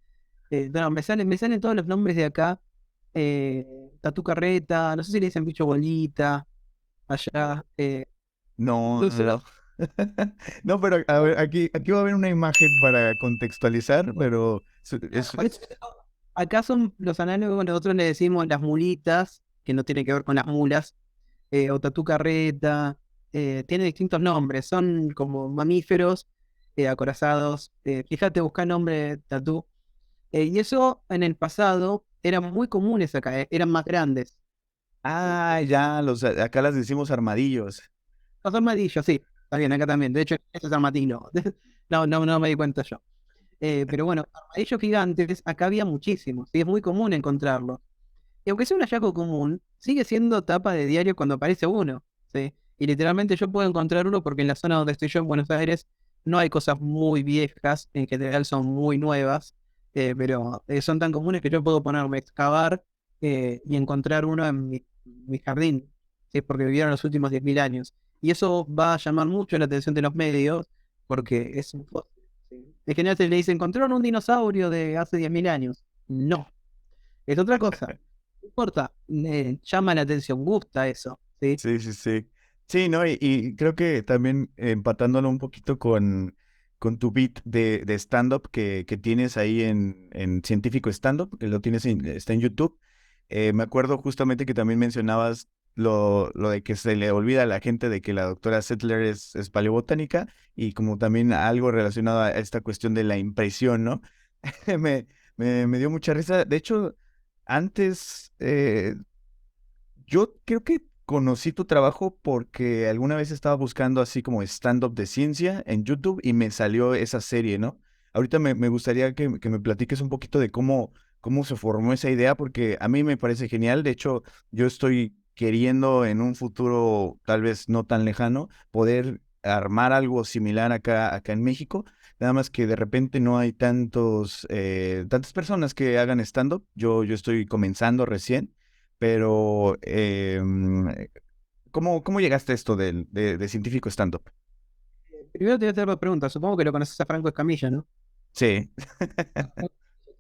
No, me salen todos los nombres de acá, Tatu Carreta, no sé si le dicen bicho bolita, allá, No, no no, sé. no. No, pero a ver, aquí va a haber una imagen para contextualizar, pero Por eso, acá son los análogos, nosotros le decimos las mulitas, que no tiene que ver con las mulas, o tatú carreta, tiene distintos nombres, son como mamíferos acorazados. Fíjate, busca nombre tatú. Y eso en el pasado eran muy comunes acá, eran más grandes. ya, acá las decimos armadillos. Los armadillos, sí, está bien, acá también. De hecho, este es armadillo. No, no, no me di cuenta yo. Pero bueno, armadillos gigantes, acá había muchísimos, y es muy común encontrarlos. Y aunque sea un hallazgo común, sigue siendo tapa de diario cuando aparece uno, ¿sí? Y literalmente yo puedo encontrar uno porque en la zona donde estoy yo, en Buenos Aires, no hay cosas muy viejas, en general son muy nuevas, pero son tan comunes que yo puedo ponerme a excavar y encontrar uno en mi jardín, ¿sí? Porque vivieron los últimos 10.000 años. Y eso va a llamar mucho la atención de los medios porque es un fósil, ¿sí? En general se le dice, encontraron un dinosaurio de hace 10.000 años. No, es otra cosa. No importa, llama la atención, gusta eso, ¿sí? Sí, sí, sí. Sí, ¿no? Y creo que también empatándolo un poquito con tu beat de stand-up que tienes ahí en Científico Stand-up, que lo tienes está en YouTube. Me acuerdo justamente que también mencionabas lo de que se le olvida a la gente de que la doctora Settler es paleobotánica y como también algo relacionado a esta cuestión de la impresión, ¿no? Me, me dio mucha risa. De hecho, antes, yo creo que conocí tu trabajo porque alguna vez estaba buscando así como stand-up de ciencia en YouTube y me salió esa serie, ¿no? Ahorita me gustaría que me platiques un poquito de cómo se formó esa idea, porque a mí me parece genial. De hecho, yo estoy queriendo en un futuro, tal vez no tan lejano, poder armar algo similar acá en México. Nada más que de repente no hay tantas personas que hagan stand-up. Yo estoy comenzando recién. Pero, ¿cómo llegaste a esto de científico stand-up? Primero te voy a hacer dos preguntas. Supongo que lo conoces a Franco Escamilla, ¿no? Sí,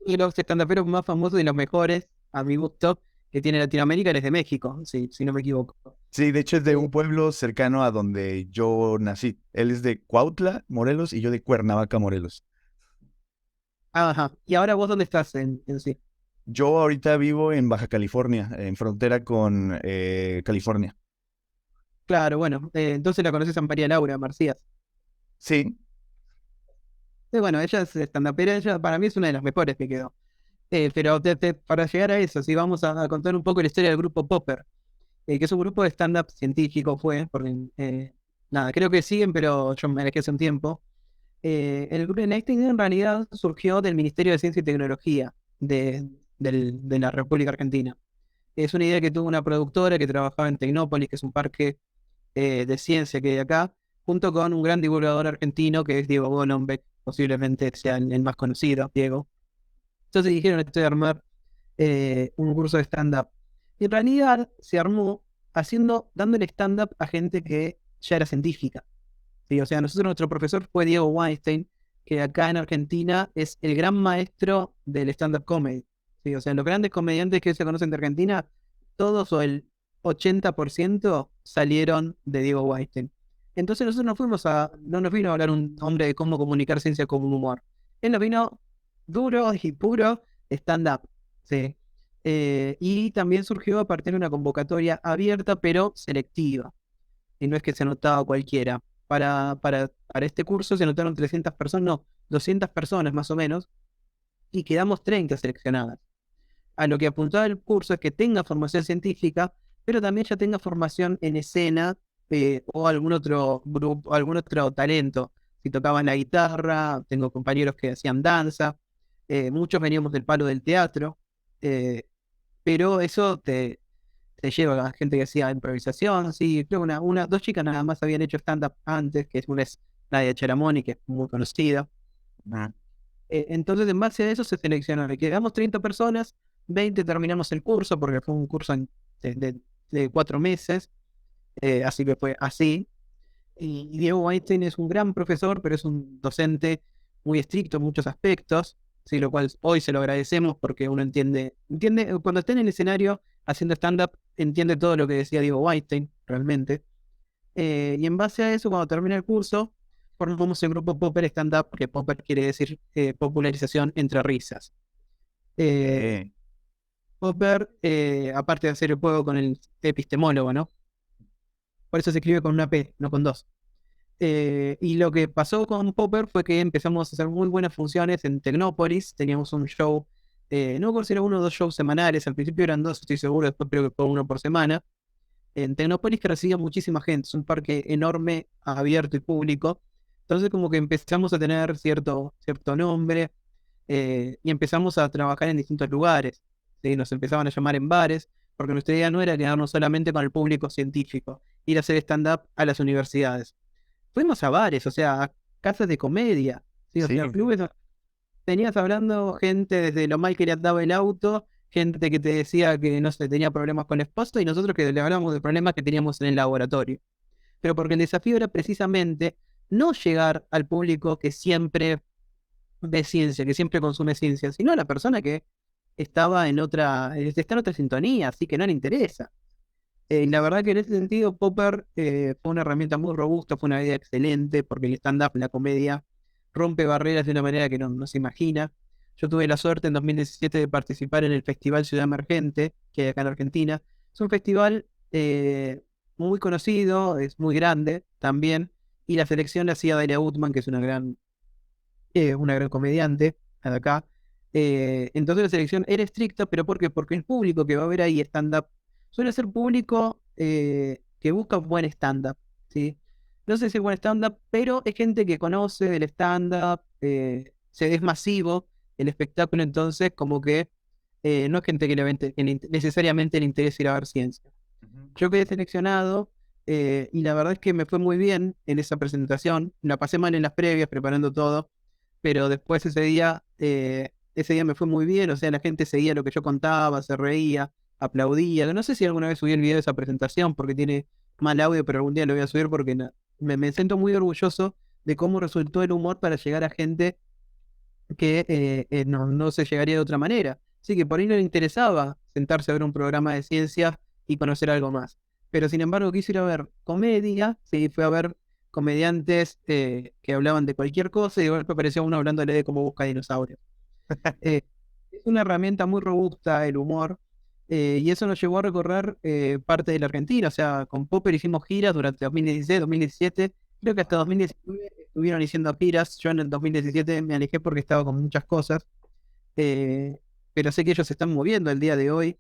Y los estandaperos más famosos y los mejores, a mi gusto, que tiene Latinoamérica, él es de México, sí, si no me equivoco. sí, de hecho es de Eh, un pueblo cercano a donde yo nací. Él es de Cuautla, Morelos, y yo de Cuernavaca, Morelos. ajá. ¿Y ahora vos dónde estás en sí? Yo ahorita vivo en Baja California, en frontera con California. Claro, bueno, entonces la conoces a María Laura Marcías. Sí, Bueno, ella es stand-upera, ella para mí es una de las mejores que quedó. Pero para llegar a eso, si vamos a contar un poco la historia del grupo Popper, que es un grupo de stand-up científico, fue, porque nada, creo que siguen, pero yo me alejé hace un tiempo. El grupo de Einstein en realidad surgió del Ministerio de Ciencia y Tecnología de la República Argentina. Es una idea que tuvo una productora que trabajaba en Tecnópolis, que es un parque de ciencia que hay acá, junto con un gran divulgador argentino que es Diego Golombek, posiblemente sea el más conocido, Diego. Entonces dijeron esto de armar un curso de stand-up. Y en realidad se armó dándole stand-up a gente que ya era científica. ¿Sí? O sea, nuestro profesor fue Diego Weinstein, que acá en Argentina es el gran maestro del stand-up comedy. ¿Sí? O sea, los grandes comediantes que se conocen de Argentina, todos o el 80% salieron de Diego Weinstein. Entonces nosotros no nos vino a hablar un hombre de cómo comunicar ciencia con un humor. Él nos vino duro y puro stand-up. ¿Sí? Y también surgió a partir de una convocatoria abierta pero selectiva. Y no es que se anotaba cualquiera. Para este curso se anotaron 300 personas, no, 200 personas más o menos, y quedamos 30 seleccionadas. A lo que apuntaba el curso es que tenga formación científica, pero también ya tenga formación en escena o algún otro grupo, algún otro talento. Si tocaban la guitarra, tengo compañeros que hacían danza, muchos veníamos del palo del teatro, eh, pero eso te lleva a gente que hacía improvisación, sí, creo que dos chicas nada más habían hecho stand-up antes, que una es Nadia Cheramoni, que es muy conocida. ah, Entonces, en base a eso se seleccionó. Le quedamos 30 personas, 20 terminamos el curso, porque fue un curso de 4 meses, así que fue así. Y Diego Weinstein es un gran profesor, pero es un docente muy estricto en muchos aspectos, ¿sí? Lo cual hoy se lo agradecemos porque uno entiende, cuando está en el escenario haciendo stand-up, entiende todo lo que decía Diego Weinstein, realmente. Y en base a eso, cuando termina el curso, formamos el grupo Popper Stand Up, que Popper quiere decir popularización entre risas. Eh, eh, Popper, aparte de hacer el juego con el epistemólogo, ¿no? Por eso se escribe con una P, no con dos. Y lo que pasó con Popper fue que empezamos a hacer muy buenas funciones en Tecnópolis. Teníamos un show, no recuerdo si era uno o dos shows semanales. Al principio eran dos, estoy seguro, después creo que fue uno por semana. En Tecnópolis que recibía muchísima gente, es un parque enorme, abierto y público. Entonces como que empezamos a tener cierto nombre y empezamos a trabajar en distintos lugares. ¿Sí? Nos empezaban a llamar en bares, porque nuestra idea no era quedarnos solamente con el público científico, ir a hacer stand-up a las universidades. Fuimos a bares, o sea, a casas de comedia, ¿sí? O sea, sí, clubes. Tenías hablando gente desde lo mal que le andaba el auto, gente que te decía que no sé, tenía problemas con el esposo y nosotros que le hablamos de problemas que teníamos en el laboratorio. Pero porque el desafío era precisamente no llegar al público que siempre ve ciencia, que siempre consume ciencia, sino a la persona que está en otra sintonía, así que no le interesa. La verdad que en ese sentido Popper fue una herramienta muy robusta, fue una idea excelente, porque el stand-up, la comedia, rompe barreras de una manera que no se imagina. Yo tuve la suerte en 2017 de participar en el Festival Ciudad Emergente, que hay acá en Argentina. Es un festival muy conocido, es muy grande también, y la selección la hacía Dalia Utman, que es una gran comediante de acá. Entonces la selección era estricta, pero ¿por qué? Porque el público que va a ver ahí stand-up suele ser público que busca un buen stand-up, ¿sí? No sé si es buen stand-up, pero es gente que conoce del stand-up, es masivo el espectáculo, entonces como que no es gente necesariamente le interesa ir a ver ciencia. ujú. Yo quedé seleccionado y la verdad es que me fue muy bien en esa presentación. La pasé mal en las previas preparando todo, pero después ese día me fue muy bien. O sea, la gente seguía lo que yo contaba, se reía, aplaudía. No sé si alguna vez subí el video de esa presentación porque tiene mal audio, pero algún día lo voy a subir porque me siento muy orgulloso de cómo resultó el humor para llegar a gente que no se llegaría de otra manera. Así que por ahí no le interesaba sentarse a ver un programa de ciencia y conocer algo más. Pero sin embargo quiso ir a ver comedia, sí, fue a ver comediantes que hablaban de cualquier cosa y de golpe apareció uno hablándole de cómo busca dinosaurios. Eh, es una herramienta muy robusta el humor, y eso nos llevó a recorrer parte de la Argentina. O sea, con Popper hicimos giras durante 2016, 2017, creo que hasta 2019 estuvieron haciendo giras. Yo en el 2017 me alejé porque estaba con muchas cosas, eh, pero sé que ellos se están moviendo el día de hoy.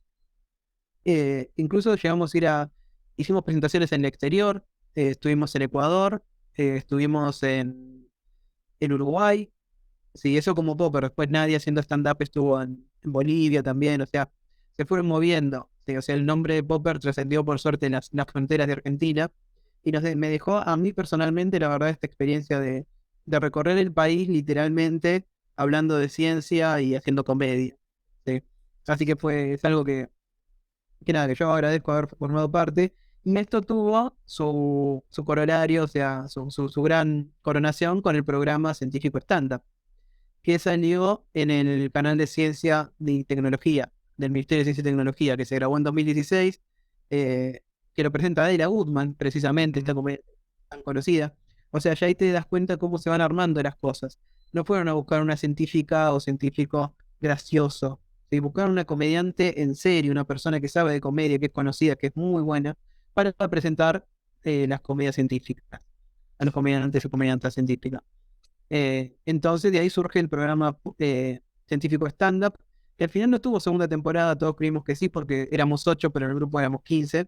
Incluso llegamos a hicimos presentaciones en el exterior, estuvimos en Ecuador, estuvimos en Uruguay. Sí, eso como poco, pero después nadie haciendo stand-up estuvo en Bolivia también. O sea, se fueron moviendo. Sí, o sea, el nombre de Popper trascendió por suerte en las fronteras de Argentina y me dejó a mí personalmente, la verdad, esta experiencia de recorrer el país literalmente hablando de ciencia y haciendo comedia. Sí. Así que es algo que nada, que yo agradezco haber formado parte. Y esto tuvo su corolario, o sea, su gran coronación con el programa científico stand que salió en el canal de Ciencia y Tecnología del Ministerio de Ciencia y Tecnología, que se grabó en 2016, eh, que lo presenta Adela Gutman, precisamente, esta comedia tan conocida. O sea, ya ahí te das cuenta cómo se van armando las cosas. No fueron a buscar una científica o científico gracioso. ¿Sí? Buscaron una comediante en serio, una persona que sabe de comedia, que es conocida, que es muy buena, para presentar las comedias científicas, a los comediantes o comediantes científicas. Entonces de ahí surge el programa científico stand-up, que al final no tuvo segunda temporada, todos creímos que sí, porque éramos 8, pero en el grupo éramos 15.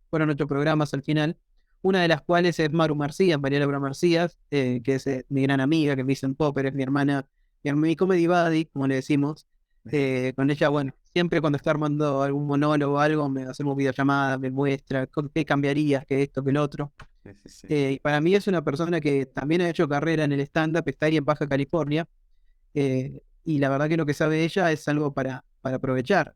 Fueron 8 programas al final, una de las cuales es Maru Marcías, María Laura Marcías, que es mi gran amiga, que me dicen Popper, es mi hermana, mi comedy buddy, como le decimos. Con ella, bueno, siempre cuando está armando algún monólogo o algo, me hacemos videollamadas, me muestra qué cambiarías, que esto, que el otro. Sí, sí, sí. Y para mí es una persona que también ha hecho carrera en el stand-up, está ahí en Baja California, y la verdad que lo que sabe ella es algo para aprovechar.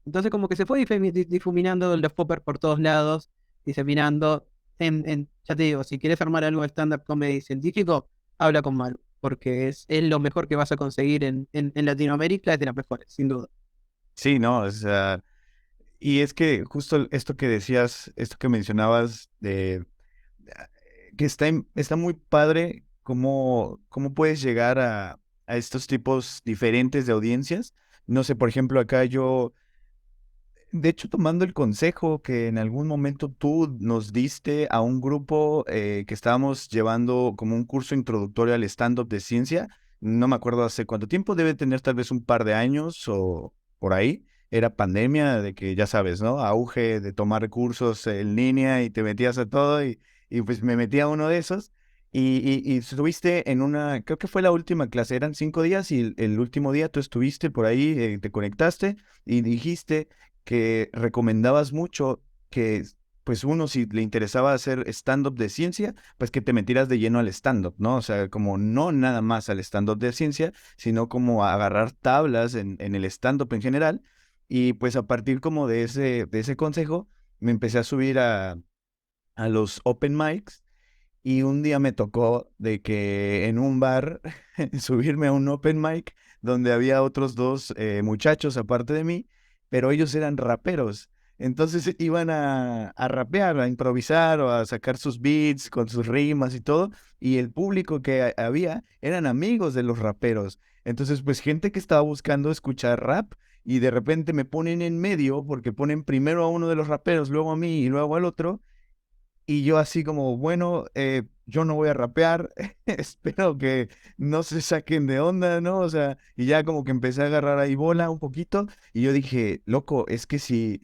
Entonces como que se fue difuminando los poppers por todos lados, diseminando, ya te digo, si quieres armar algo de stand-up comedy científico, habla con Malu, porque es lo mejor que vas a conseguir en Latinoamérica, es de las mejores, sin duda. Sí, no, o sea, y es que justo esto que decías, esto que mencionabas de que está muy padre cómo puedes llegar a estos tipos diferentes de audiencias. No sé, por ejemplo, acá yo, de hecho, tomando el consejo que en algún momento tú nos diste a un grupo que estábamos llevando como un curso introductorio al stand-up de ciencia, no me acuerdo hace cuánto tiempo, debe tener tal vez un par de años o por ahí. Era pandemia, de que ya sabes, ¿no? Auge de tomar cursos en línea y te metías a todo y pues me metí a uno de esos. Y estuviste en creo que fue la última clase, eran 5 días y el último día tú estuviste por ahí, te conectaste y dijiste que recomendabas mucho que, pues uno, si le interesaba hacer stand-up de ciencia, pues que te metieras de lleno al stand-up, ¿no? O sea, como no nada más al stand-up de ciencia, sino como a agarrar tablas en el stand-up en general. Y pues a partir como de ese consejo, me empecé a subir a los open mics y un día me tocó de que en un bar subirme a un open mic donde había otros dos muchachos aparte de mí, pero ellos eran raperos. Entonces iban a rapear, a improvisar o a sacar sus beats con sus rimas y todo. Y el público que había eran amigos de los raperos. Entonces, pues gente que estaba buscando escuchar rap y de repente me ponen en medio porque ponen primero a uno de los raperos, luego a mí y luego al otro. Y yo así como, bueno, yo no voy a rapear, espero que no se saquen de onda, ¿no? O sea, y ya como que empecé a agarrar ahí bola un poquito y yo dije, loco, es que si,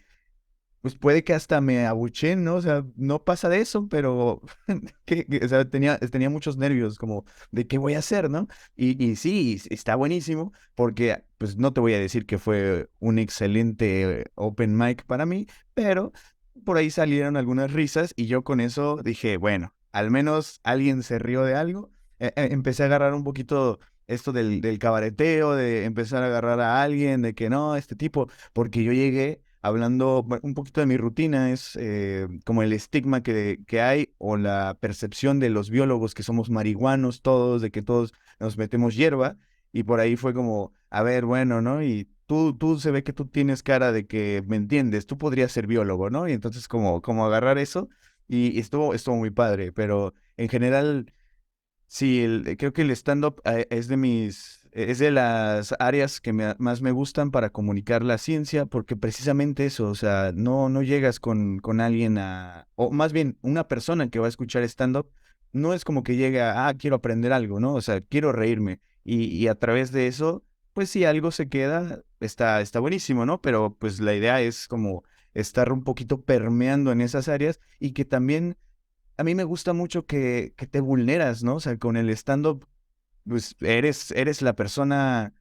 pues puede que hasta me abuchen, ¿no? O sea, no pasa de eso, pero, o sea, tenía muchos nervios como de qué voy a hacer, ¿no? Y sí, está buenísimo porque, pues no te voy a decir que fue un excelente open mic para mí, pero por ahí salieron algunas risas y yo con eso dije, bueno, al menos alguien se rió de algo. Empecé a agarrar un poquito esto del cabareteo, de empezar a agarrar a alguien, de que no, este tipo, porque yo llegué hablando un poquito de mi rutina, es como el estigma que hay o la percepción de los biólogos que somos marihuanos todos, de que todos nos metemos hierba, y por ahí fue como, a ver, bueno, ¿no? Y tú se ve que tú tienes cara de que me entiendes, tú podrías ser biólogo, ¿no? Y entonces como agarrar eso, y estuvo muy padre, pero en general, sí, creo que el stand-up es Es de las áreas que más me gustan para comunicar la ciencia, porque precisamente eso, o sea, no llegas con alguien o más bien una persona que va a escuchar stand-up, no es como que llegue quiero aprender algo, ¿no? O sea, quiero reírme. Y a través de eso, pues si algo se queda, está buenísimo, ¿no? Pero pues la idea es como estar un poquito permeando en esas áreas y que también a mí me gusta mucho que te vulneras, ¿no? O sea, con el stand-up pues eres la persona,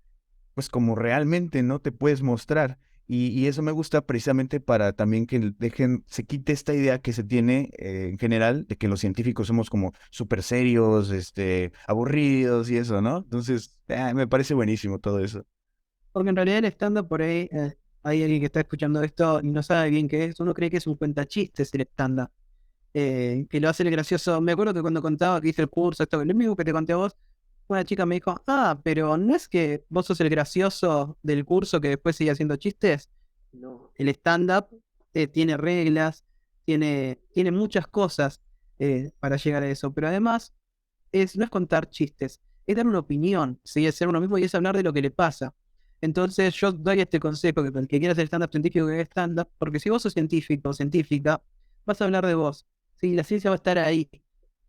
pues como realmente no te puedes mostrar. Y eso me gusta precisamente para también que se quite esta idea que se tiene en general de que los científicos somos como súper serios, aburridos y eso, ¿no? Entonces, me parece buenísimo todo eso. Porque en realidad el stand-up por ahí, hay alguien que está escuchando esto y no sabe bien qué es. Uno cree que es un cuentachistes el stand-up, que lo hace el gracioso. Me acuerdo que cuando contaba que hice el curso, esto, lo mismo que te conté a vos, una chica me dijo, pero no es que vos sos el gracioso del curso que después sigue haciendo chistes. No, el stand-up tiene reglas, tiene muchas cosas para llegar a eso, pero además no es contar chistes, es dar una opinión, ¿sí? Es ser uno mismo y es hablar de lo que le pasa. Entonces yo doy este consejo, que el que quiera hacer stand-up científico, que haga stand-up, porque si vos sos científico o científica, vas a hablar de vos, ¿sí? La ciencia va a estar ahí,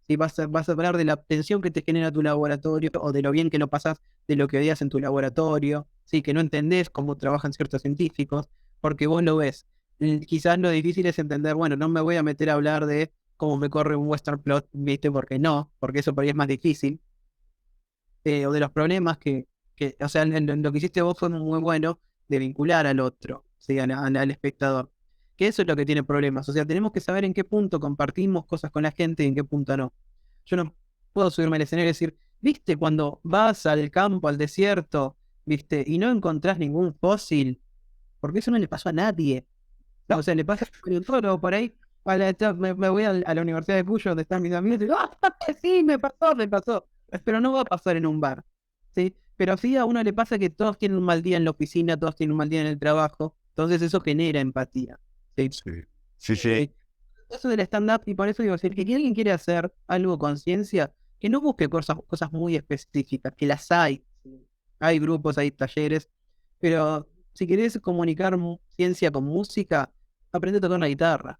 ¿sí? Vas a hablar de la tensión que te genera tu laboratorio, o de lo bien que lo pasás, de lo que odias en tu laboratorio, ¿sí? Que no entendés cómo trabajan ciertos científicos, porque vos lo ves. Quizás lo difícil es entender, bueno, no me voy a meter a hablar de cómo me corre un western plot, ¿viste? Porque no, porque eso por ahí es más difícil. O de los problemas o sea, lo que hiciste vos fue muy bueno de vincular al otro, ¿sí? Al espectador. Que eso es lo que tiene problemas. O sea, tenemos que saber en qué punto compartimos cosas con la gente y en qué punto no. Yo no puedo subirme al escenario y decir, ¿viste cuando vas al campo, al desierto, ¿viste? Y no encontrás ningún fósil? Porque eso no le pasó a nadie. No, o sea, le pasa a un toro por ahí. Me voy a la Universidad de Cuyo, donde están mis amigos, y digo, sí, me pasó. Pero no va a pasar en un bar, ¿sí? Pero sí a uno le pasa que todos tienen un mal día en la oficina, todos tienen un mal día en el trabajo, entonces eso genera empatía, ¿sí? Sí, sí, sí. Eso del stand-up, y por eso digo, si alguien quiere hacer algo con ciencia, que no busque cosas muy específicas, que las hay, ¿sí? Hay grupos, hay talleres, pero si querés comunicar ciencia con música, aprende a tocar una guitarra,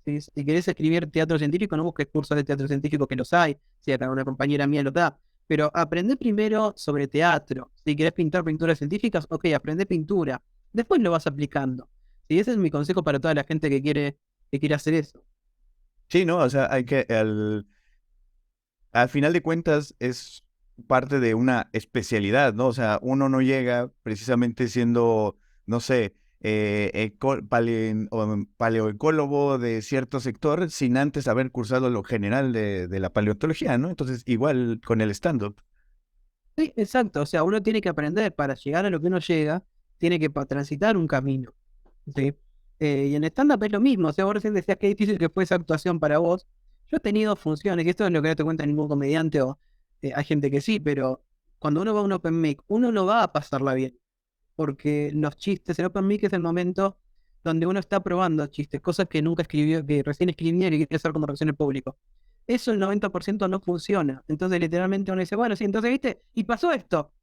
¿sí? Si querés escribir teatro científico, no busques cursos de teatro científico, que los hay, si acá una compañera mía lo da, pero aprende primero sobre teatro. Si querés pintar pinturas científicas, ok, aprende pintura, después lo vas aplicando. ¿Sí? Ese es mi consejo para toda la gente que quiere hacer eso. Sí, ¿no? O sea, al final de cuentas es parte de una especialidad, ¿no? O sea, uno no llega precisamente siendo, no sé, o paleoecólogo de cierto sector sin antes haber cursado lo general de la paleontología, ¿no? Entonces, igual con el stand-up. Sí, exacto. O sea, uno tiene que aprender para llegar a lo que uno llega, tiene que transitar un camino. ¿Sí? Y en stand-up es lo mismo. O sea, vos recién decías que difícil que fue esa actuación para vos. Yo he tenido funciones, y esto es lo que no te cuenta ningún comediante, o hay gente que sí, pero cuando uno va a un open mic, uno no va a pasarla bien. Porque los chistes, el open mic es el momento donde uno está probando chistes, cosas que nunca escribió, que recién escribía y que quiere hacer como reacción al público. Eso el 90% no funciona. Entonces, literalmente uno dice, bueno, sí, entonces, ¿viste? Y pasó esto.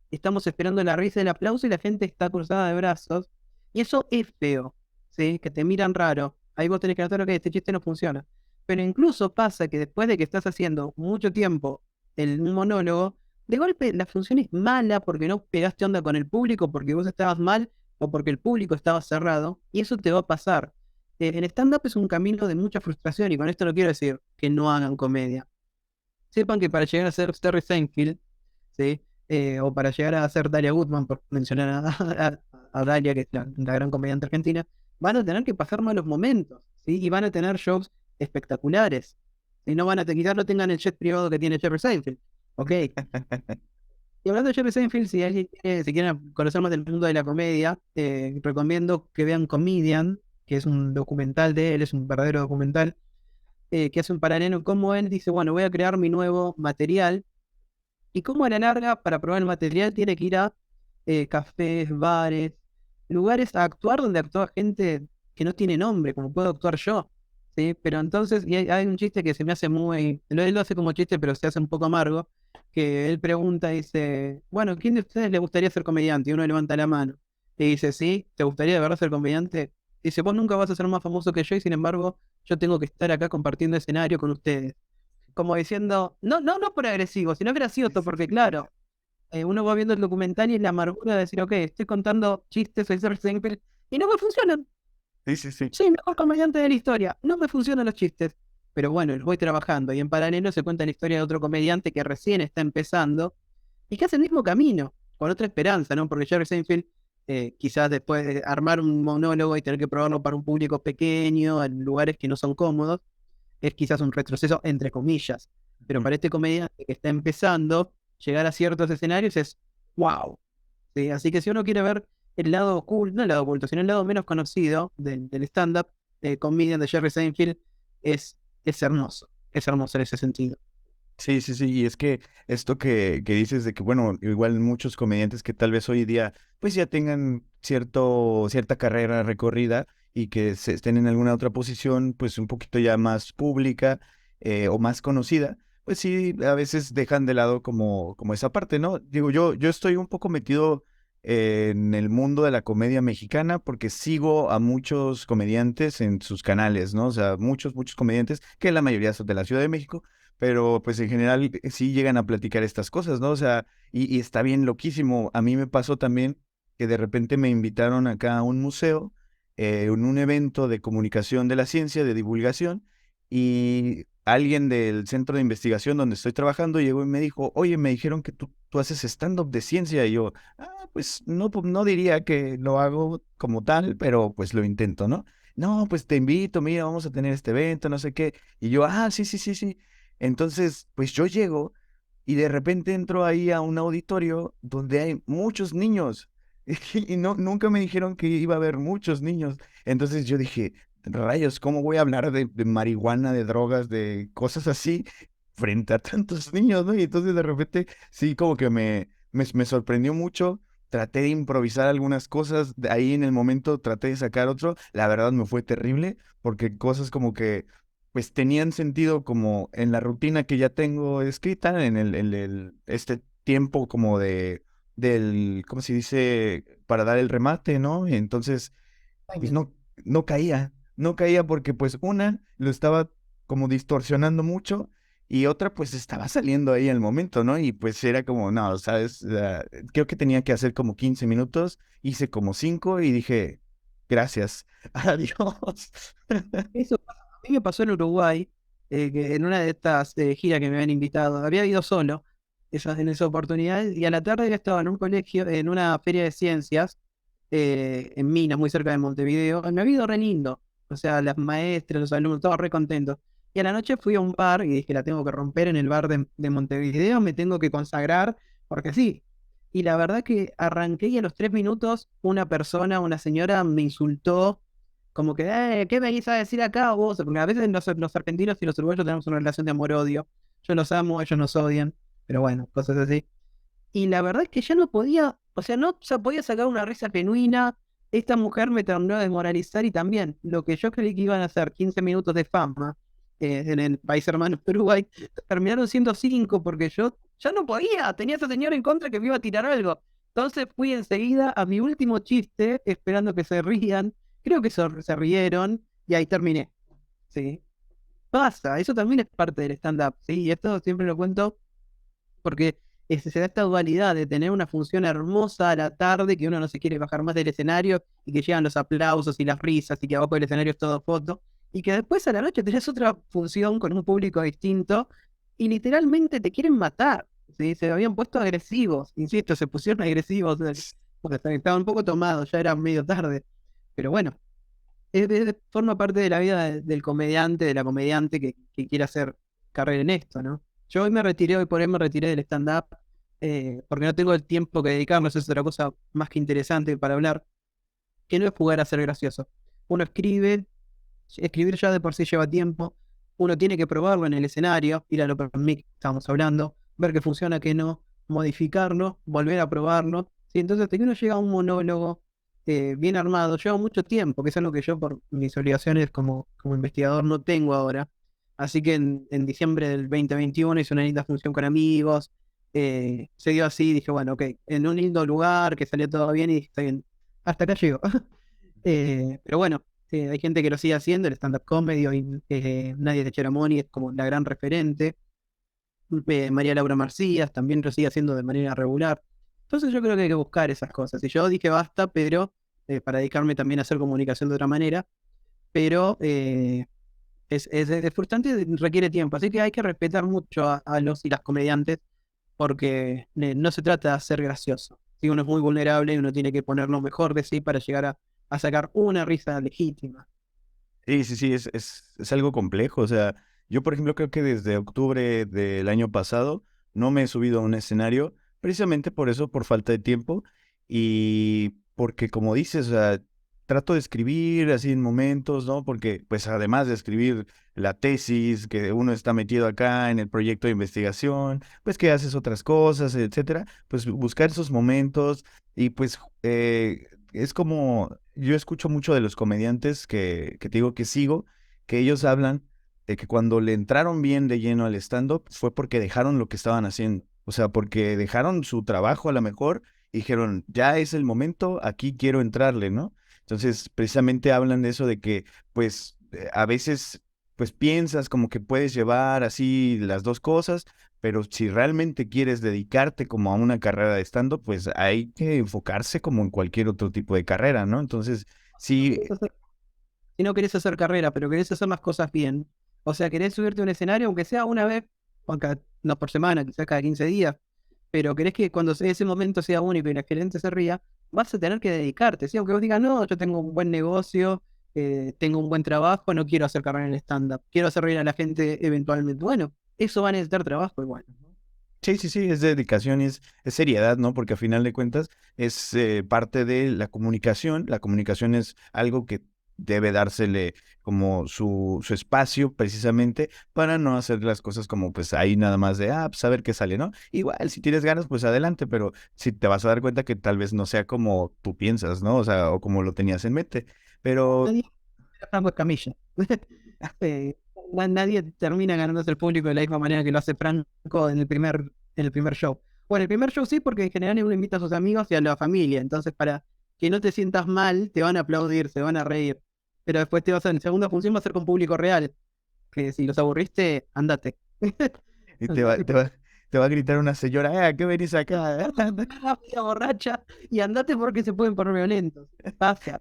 Estamos esperando la risa y el aplauso y la gente está cruzada de brazos. Y eso es feo, ¿sí? Que te miran raro. Ahí vos tenés que notar que este chiste no funciona. Pero incluso pasa que después de que estás haciendo mucho tiempo el monólogo, de golpe la función es mala porque no pegaste onda con el público, porque vos estabas mal o porque el público estaba cerrado. Y eso te va a pasar. El stand-up es un camino de mucha frustración y con esto no quiero decir que no hagan comedia. Sepan que para llegar a ser Terry Seinfeld, ¿sí? O para llegar a ser Dalia Goodman, por mencionar a Dalia, que es la gran comediante argentina, van a tener que pasar malos momentos, ¿sí? Y van a tener shows espectaculares. Y no van a, quizás no tengan el jet privado que tiene Jerry Seinfeld. Ok. Y hablando de Jerry Seinfeld, si quieren conocer más del mundo de la comedia, recomiendo que vean Comedian, que es un documental de él, es un verdadero documental, que hace un paralelo como él dice, bueno, voy a crear mi nuevo material, y como a la larga, para probar el material, tiene que ir a cafés, bares, lugares a actuar donde actúa gente que no tiene nombre, como puedo actuar yo, ¿sí? Pero entonces, y hay un chiste que se me hace él lo hace como chiste, pero se hace un poco amargo, que él pregunta, dice, bueno, ¿quién de ustedes le gustaría ser comediante? Y uno levanta la mano. Y dice, sí, ¿te gustaría de verdad ser comediante? Dice, vos nunca vas a ser más famoso que yo y sin embargo yo tengo que estar acá compartiendo escenario con ustedes. Como diciendo, no, no, no por agresivo, sino Sí, gracioso, sí, porque sí. claro, uno va viendo el documental y es la amargura de decir, ok, estoy contando chistes, soy Jerry Seinfeld, y no me funcionan. Sí, sí, sí. Soy el mejor comediante de la historia. No me funcionan los chistes. Pero bueno, los voy trabajando y en paralelo se cuenta la historia de otro comediante que recién está empezando y que hace el mismo camino, con otra esperanza, ¿no? Porque Jerry Seinfeld, quizás después de armar un monólogo y tener que probarlo para un público pequeño, en lugares que no son cómodos, es quizás un retroceso entre comillas. Pero Ujú. para este comediante que está empezando, llegar a ciertos escenarios es wow. ¿Sí? Así que si uno quiere ver el lado oculto, no el lado oculto, sino el lado menos conocido del stand-up, comedian de Jerry Seinfeld, es, es hermoso en ese sentido. Sí, sí, sí, y es que esto que dices de que, bueno, igual muchos comediantes que tal vez hoy día pues ya tengan cierta carrera recorrida y que estén en alguna otra posición pues un poquito ya más pública o más conocida, pues sí, a veces dejan de lado como esa parte, ¿no? Digo, yo estoy un poco metido en el mundo de la comedia mexicana porque sigo a muchos comediantes en sus canales, ¿no? O sea, muchos comediantes, que la mayoría son de la Ciudad de México, pero pues en general sí llegan a platicar estas cosas, ¿no? O sea, y está bien loquísimo. A mí me pasó también que de repente me invitaron acá a un museo, en un evento de comunicación de la ciencia, de divulgación, y alguien del centro de investigación donde estoy trabajando llegó y me dijo, oye, me dijeron que tú haces stand-up de ciencia, y yo, pues no, no diría que lo hago como tal, pero pues lo intento, ¿no? No, pues te invito, mira, vamos a tener este evento, no sé qué. Y yo, sí, sí, sí, sí. Entonces, pues yo llego y de repente entro ahí a un auditorio donde hay muchos niños y no, nunca me dijeron que iba a haber muchos niños. Entonces yo dije, rayos, ¿cómo voy a hablar de marihuana, de drogas, de cosas así frente a tantos niños, ¿no? Y entonces de repente sí, como que me sorprendió mucho. Traté de improvisar algunas cosas, de ahí en el momento traté de sacar otro. La verdad me fue terrible porque cosas como que pues tenían sentido como en la rutina que ya tengo escrita, este tiempo como ¿cómo se dice? Para dar el remate, ¿no? Y entonces, pues no caía porque pues una, lo estaba como distorsionando mucho y otra, pues estaba saliendo ahí al momento, ¿no? Y pues era como, no, ¿sabes? Creo que tenía que hacer como 15 minutos, hice como 5 y dije, gracias, adiós. Eso a mí me pasó en Uruguay, que en una de estas giras que me habían invitado, había ido solo en esa oportunidad, y a la tarde había estado en un colegio, en una feria de ciencias, en Minas, muy cerca de Montevideo, y me había ido re lindo. O sea, las maestras, los alumnos, todos re contentos. Y a la noche fui a un bar y dije, la tengo que romper en el bar de Montevideo, me tengo que consagrar, porque sí. Y la verdad que arranqué y a los 3 minutos una señora me insultó como que, ¿qué venís a decir acá vos? Porque a veces los argentinos y los uruguayos tenemos una relación de amor-odio. Yo los amo, ellos nos odian, pero bueno, cosas así. Y la verdad es que ya no podía, o sea, no se podía sacar una risa genuina. Esta mujer me terminó de desmoralizar y también lo que yo creí que iban a ser 15 minutos de fama en el país hermano de Uruguay, terminaron siendo 5 porque yo ya no podía, tenía a esa señora en contra que me iba a tirar algo. Entonces fui enseguida a mi último chiste, esperando que se rían. Creo que se rieron y ahí terminé. ¿Sí? Pasa, eso también es parte del stand-up. ¿Sí? Y esto siempre lo cuento porque se da esta dualidad de tener una función hermosa a la tarde, que uno no se quiere bajar más del escenario y que llegan los aplausos y las risas y que abajo del escenario es todo foto, y que después a la noche tenés otra función con un público distinto y literalmente te quieren matar. ¿Sí? Se habían puesto agresivos, insisto, se pusieron agresivos porque estaban un poco tomados, ya era medio tarde. Pero bueno, forma parte de la vida del comediante, de la comediante que quiere hacer carrera en esto, ¿no? Yo hoy me retiré, hoy por hoy me retiré del stand-up, porque no tengo el tiempo que dedicarme, eso es otra cosa más que interesante para hablar, que no es jugar a ser gracioso. Uno escribe, escribir ya de por sí lleva tiempo, uno tiene que probarlo en el escenario, ir al open mic, estamos hablando, ver qué funciona, qué no, modificarlo, volver a probarlo. ¿Sí? Entonces, hasta que uno llega a un monólogo bien armado, lleva mucho tiempo, que es algo que yo por mis obligaciones como investigador no tengo ahora. Así que en diciembre del 2021 hice una linda función con amigos, Se dio así, dije, bueno, ok, en un lindo lugar, que salió todo bien y dije, está bien, hasta acá llego. Pero bueno, hay gente que lo sigue haciendo, el stand-up comedy, hoy Nadia Teixeira-Moni es como la gran referente. María Laura Marcías también lo sigue haciendo de manera regular. Entonces yo creo que hay que buscar esas cosas. Y yo dije basta, pero para dedicarme también a hacer comunicación de otra manera, pero es frustrante y requiere tiempo. Así que hay que respetar mucho a los y las comediantes, porque no se trata de ser gracioso. Si uno es muy vulnerable y uno tiene que poner lo mejor de sí para llegar a sacar una risa legítima. Sí, sí, sí, es algo complejo. O sea, yo, por ejemplo, creo que desde octubre del año pasado no me he subido a un escenario, precisamente por eso, por falta de tiempo. Y porque, como dices, o sea, trato de escribir así en momentos, ¿no? Porque, pues, además de escribir la tesis, que uno está metido acá en el proyecto de investigación, pues que haces otras cosas, etcétera, pues buscar esos momentos y pues es como, yo escucho mucho de los comediantes que te digo que sigo, que ellos hablan de que cuando le entraron bien de lleno al stand-up fue porque dejaron lo que estaban haciendo. O sea, porque dejaron su trabajo a lo mejor y dijeron, ya es el momento, aquí quiero entrarle, ¿no? Entonces, precisamente hablan de eso, de que, pues, a veces, pues piensas como que puedes llevar así las dos cosas, pero si realmente quieres dedicarte como a una carrera de stand-up, pues hay que enfocarse como en cualquier otro tipo de carrera, ¿no? Entonces, sí, Si no querés hacer carrera, pero querés hacer las cosas bien, o sea, querés subirte a un escenario, aunque sea una vez, no por semana, quizás cada 15 días, pero querés que cuando ese momento sea único y la gerente se ría, vas a tener que dedicarte, ¿sí? Aunque vos digas, no, yo tengo un buen negocio, tengo un buen trabajo, no quiero hacer carrera en stand-up, quiero hacer reír a la gente eventualmente. Bueno, eso va a necesitar trabajo igual. sí, sí, sí, es dedicación, es seriedad, ¿no? Porque a final de cuentas es parte de la comunicación es algo que debe dársele como su espacio precisamente para no hacer las cosas como pues ahí nada más de, pues a ver qué sale, ¿no? Igual, si tienes ganas, pues adelante, pero si te vas a dar cuenta que tal vez no sea como tú piensas, ¿no? O sea, o como lo tenías en mente, pero Nadie era Franco Escamilla. Eh, nadie termina ganándose el público de la misma manera que lo hace Franco en el primer show. Bueno, el primer show sí, porque en general uno invita a sus amigos y a la familia. Entonces, para que no te sientas mal, te van a aplaudir, se van a reír. Pero después en segunda función va a ser con público real. Que si los aburriste, andate. y te va, Andate te porque va, te va a gritar una señora, ¿qué venís acá? media borracha y andate porque se pueden poner violentos. Pasa.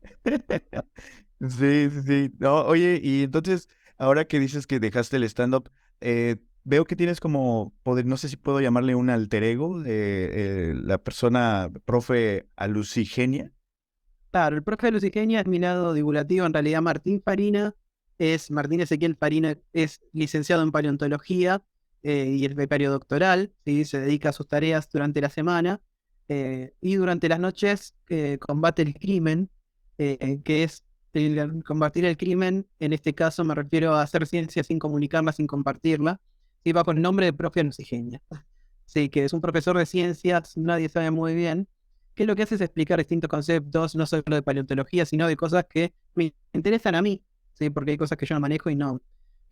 Sí, sí, sí. No, oye, y entonces, ahora que dices que dejaste el stand-up, veo que tienes como poder, no sé si puedo llamarle un alter ego, la persona profe Alucigenia. Claro, el profe de Lusigenia es mi lado divulgativo. En realidad, Martín Ezequiel Farina es licenciado en paleontología y es becario doctoral, ¿sí? Se dedica a sus tareas durante la semana y durante las noches combate el crimen, que es combatir el crimen. En este caso me refiero a hacer ciencia sin comunicarla, sin compartirla. Y va con el nombre de profe Lusigenia. Sí, que es un profesor de ciencias, nadie sabe muy bien, que lo que hace es explicar distintos conceptos, no solo de paleontología, sino de cosas que me interesan a mí, ¿sí? Porque hay cosas que yo no manejo y no.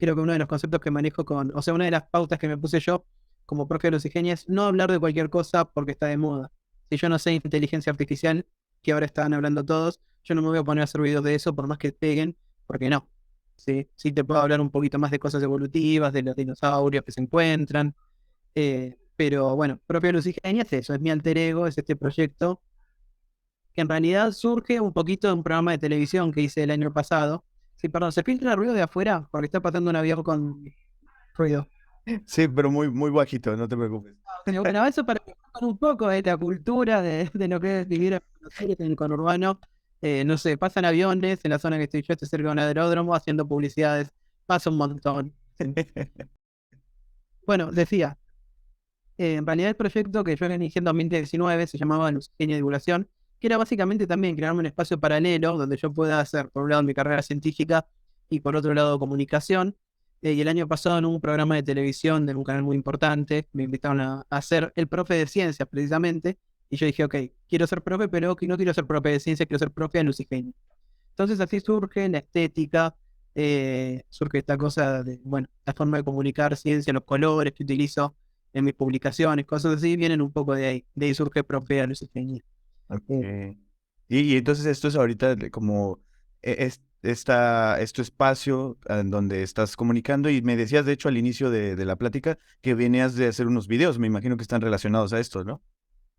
Creo que uno de los conceptos que manejo o sea, una de las pautas que me puse yo como profe de los ingenios es no hablar de cualquier cosa porque está de moda. Si yo no sé inteligencia artificial, que ahora están hablando todos, yo no me voy a poner a hacer videos de eso por más que peguen, porque no. Sí, sí te puedo hablar un poquito más de cosas evolutivas, de los dinosaurios que se encuentran, pero bueno, propio Lucigenia es eso, es mi alter ego, es este proyecto que en realidad surge un poquito de un programa de televisión que hice el año pasado. Sí, perdón, se filtra el ruido de afuera porque está pasando un avión con ruido. Sí, pero muy, muy bajito, no te preocupes. Pero bueno, eso para que conozcan un poco de la cultura de lo que es vivir en Buenos Aires, en el conurbano. No sé, pasan aviones en la zona que estoy cerca de un aeródromo haciendo publicidades, pasa un montón. Bueno, decía, en realidad el proyecto que yo inicié en 2019 se llamaba Lucigenia Divulgación, que era básicamente también crearme un espacio paralelo donde yo pueda hacer, por un lado, mi carrera científica y por otro lado, comunicación. Y el año pasado, en un programa de televisión de un canal muy importante, me invitaron a ser el profe de ciencias, precisamente. Y yo dije, ok, quiero ser profe, pero que no quiero ser profe de ciencias, quiero ser profe de Lucigenia. Entonces así surge la estética, surge esta cosa de, bueno, la forma de comunicar ciencia, los colores que utilizo en mis publicaciones, cosas así, vienen un poco de ahí surge Profe a los ingenieros. Ok. Y entonces esto es ahorita como es tu espacio en donde estás comunicando y me decías de hecho al inicio de la plática que venías de hacer unos videos, me imagino que están relacionados a esto, ¿no?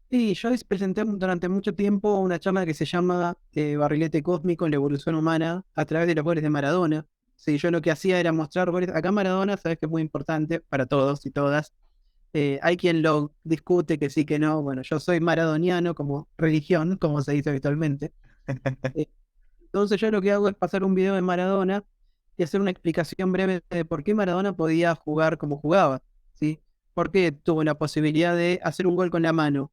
Sí, yo presenté durante mucho tiempo una charla que se llama Barrilete Cósmico en la evolución humana a través de los goles de Maradona. Sí, yo lo que hacía era mostrar goles. Acá Maradona, sabes que es muy importante para todos y todas. Hay quien lo discute, que sí, que no. Bueno, yo soy maradoniano como religión, como se dice habitualmente. Eh, entonces yo lo que hago es pasar un video de Maradona y hacer una explicación breve de por qué Maradona podía jugar como jugaba, ¿sí? ¿Por qué tuvo la posibilidad de hacer un gol con la mano?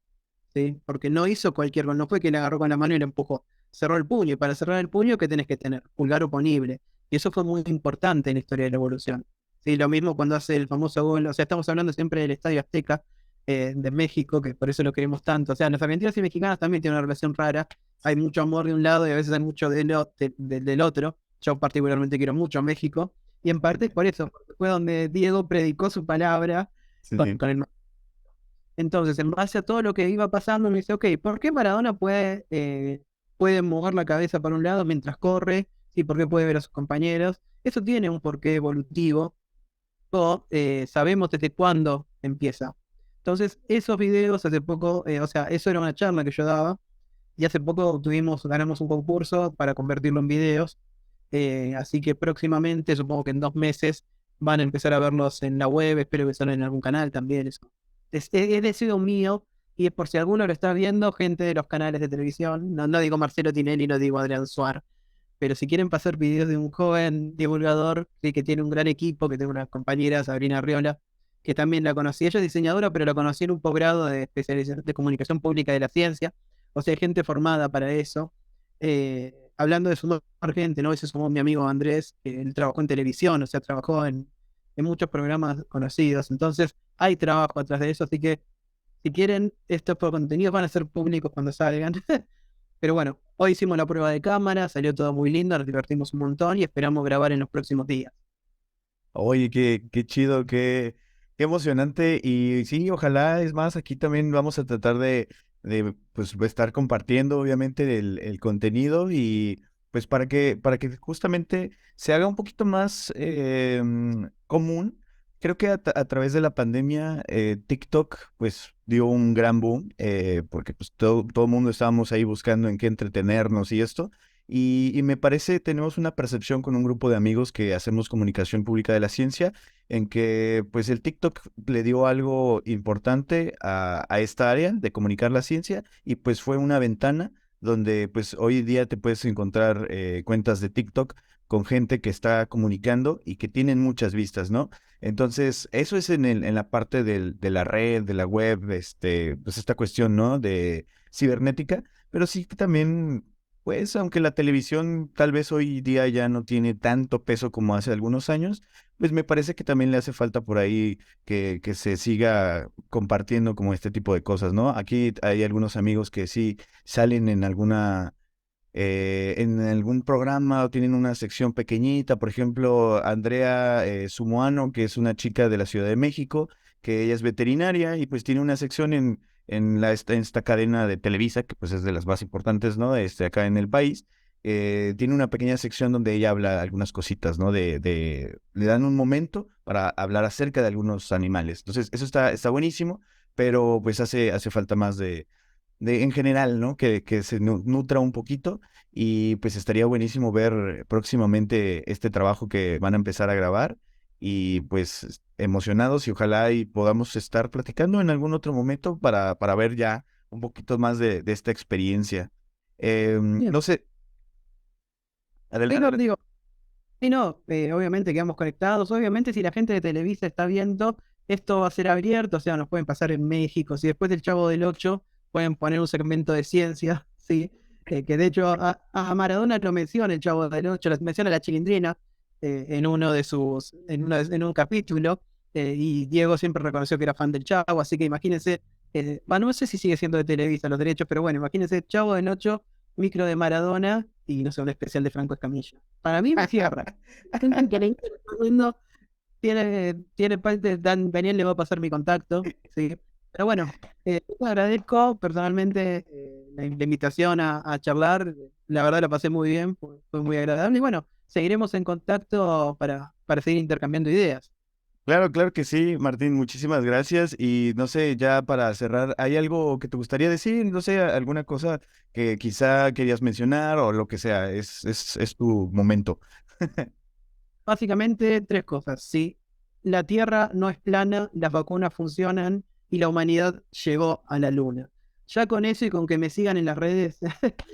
¿Sí? Porque no hizo cualquier gol, no fue que le agarró con la mano y le empujó. Cerró el puño, y para cerrar el puño, ¿qué tenés que tener? Pulgar oponible. Y eso fue muy importante en la historia de la evolución. Sí, lo mismo cuando hace el famoso gol, o sea, estamos hablando siempre del Estadio Azteca de México, que por eso lo queremos tanto. O sea, las argentinas y mexicanas también tienen una relación rara. Hay mucho amor de un lado y a veces hay mucho del otro. Yo particularmente quiero mucho a México. Y en parte es por eso, porque fue donde Diego predicó su palabra Sí, con, sí. con el entonces, en base a todo lo que iba pasando, me dice, ok, ¿por qué Maradona puede mover la cabeza para un lado mientras corre? ¿Sí? ¿Por qué puede ver a sus compañeros? Eso tiene un porqué evolutivo, o sabemos desde cuándo empieza. Entonces, esos videos hace poco, o sea, eso era una charla que yo daba, y hace poco ganamos un concurso para convertirlo en videos, así que próximamente, supongo que en 2 meses, van a empezar a verlos en la web, espero que salgan en algún canal también. Eso. Es deseo mío, y es por si alguno lo está viendo, gente de los canales de televisión, no digo Marcelo Tinelli, no digo Adrián Suar, pero si quieren pasar videos de un joven divulgador sí, que tiene un gran equipo, que tengo una compañera, Sabrina Arriola, que también la conocí, ella es diseñadora, pero la conocí en un posgrado de especialización de comunicación pública de la ciencia, o sea, hay gente formada para eso. Hablando de sumar gente, ¿no? Ese sumó mi amigo Andrés, que él trabajó en televisión, o sea, trabajó en muchos programas conocidos, entonces hay trabajo atrás de eso, así que si quieren, estos contenidos van a ser públicos cuando salgan. Pero bueno, hoy hicimos la prueba de cámara, salió todo muy lindo, nos divertimos un montón y esperamos grabar en los próximos días. Oye, qué chido, qué emocionante. Y sí, ojalá, es más, aquí también vamos a tratar de pues, estar compartiendo, obviamente, el contenido y pues para que justamente se haga un poquito más común. Creo que a través de la pandemia, TikTok, pues, dio un gran boom, porque pues todo el mundo estábamos ahí buscando en qué entretenernos y esto. Y me parece, tenemos una percepción con un grupo de amigos que hacemos comunicación pública de la ciencia, en que pues el TikTok le dio algo importante a esta área de comunicar la ciencia y pues fue una ventana donde pues hoy día te puedes encontrar cuentas de TikTok con gente que está comunicando y que tienen muchas vistas, ¿no? Entonces, eso es en la parte de la red, de la web, pues esta cuestión, ¿no? De cibernética, pero sí que también pues aunque la televisión tal vez hoy día ya no tiene tanto peso como hace algunos años, pues me parece que también le hace falta por ahí que se siga compartiendo como este tipo de cosas, ¿no? Aquí hay algunos amigos que sí salen en algún programa o tienen una sección pequeñita, por ejemplo, Andrea Sumuano, que es una chica de la Ciudad de México, que ella es veterinaria y pues tiene una sección en esta cadena de Televisa, que pues es de las más importantes, ¿no? Acá en el país. Tiene una pequeña sección donde ella habla algunas cositas, ¿no? Le dan un momento para hablar acerca de algunos animales. Entonces, eso está buenísimo, pero pues hace falta más en general, ¿no? Que se nutra un poquito y pues estaría buenísimo ver próximamente este trabajo que van a empezar a grabar y pues emocionados y ojalá y podamos estar platicando en algún otro momento para ver ya un poquito más de esta experiencia. Bien. No sé, Sí, no, adelante. digo, sí, no, obviamente quedamos conectados. Obviamente, si la gente de Televisa está viendo, esto va a ser abierto, o sea, nos pueden pasar en México. Si después del Chavo del Ocho pueden poner un segmento de ciencia, sí, que de hecho a Maradona lo menciona el Chavo del Ocho, lo menciona la Chilindrina en uno de sus, en un capítulo, y Diego siempre reconoció que era fan del Chavo, así que imagínense, bueno, no sé si sigue siendo de Televisa los derechos, pero bueno, imagínense Chavo del Ocho, micro de Maradona y no sé, un especial de Franco Escamilla. Para mí me cierra. Siento que le está haciendo tiene parte, Daniel le va a pasar mi contacto, sí. Pero bueno, yo agradezco personalmente la invitación a charlar. La verdad la pasé muy bien, fue muy agradable. Y bueno, seguiremos en contacto para seguir intercambiando ideas. Claro, claro que sí, Martín, muchísimas gracias. Y no sé, ya para cerrar, ¿hay algo que te gustaría decir? No sé, alguna cosa que quizá querías mencionar o lo que sea, es tu momento. Básicamente, tres cosas. Si la Tierra no es plana, las vacunas funcionan y la humanidad llegó a la Luna. Ya con eso y con que me sigan en las redes,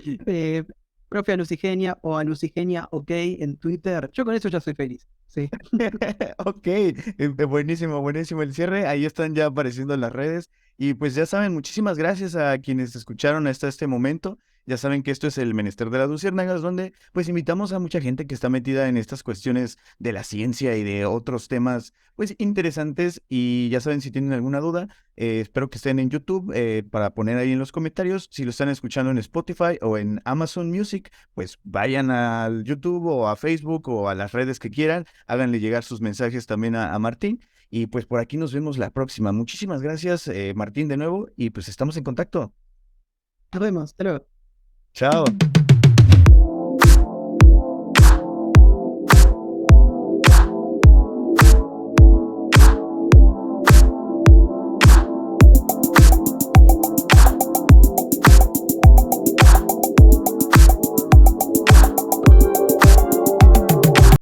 eh, profe Alucigenia o Alucigenia OK en Twitter, yo con eso ya soy feliz. Sí. Ok, buenísimo, buenísimo el cierre. Ahí están ya apareciendo en las redes. Y pues ya saben, muchísimas gracias a quienes escucharon hasta este momento. Ya saben que esto es el Menester de las Luciérnagas, donde pues invitamos a mucha gente que está metida en estas cuestiones de la ciencia y de otros temas pues interesantes. Y ya saben, si tienen alguna duda, espero que estén en YouTube para poner ahí en los comentarios. Si lo están escuchando en Spotify o en Amazon Music, pues vayan al YouTube o a Facebook o a las redes que quieran, háganle llegar sus mensajes también a Martín. Y pues por aquí nos vemos la próxima. Muchísimas gracias, Martín, de nuevo, y pues estamos en contacto. Nos vemos. Hasta luego. Chao.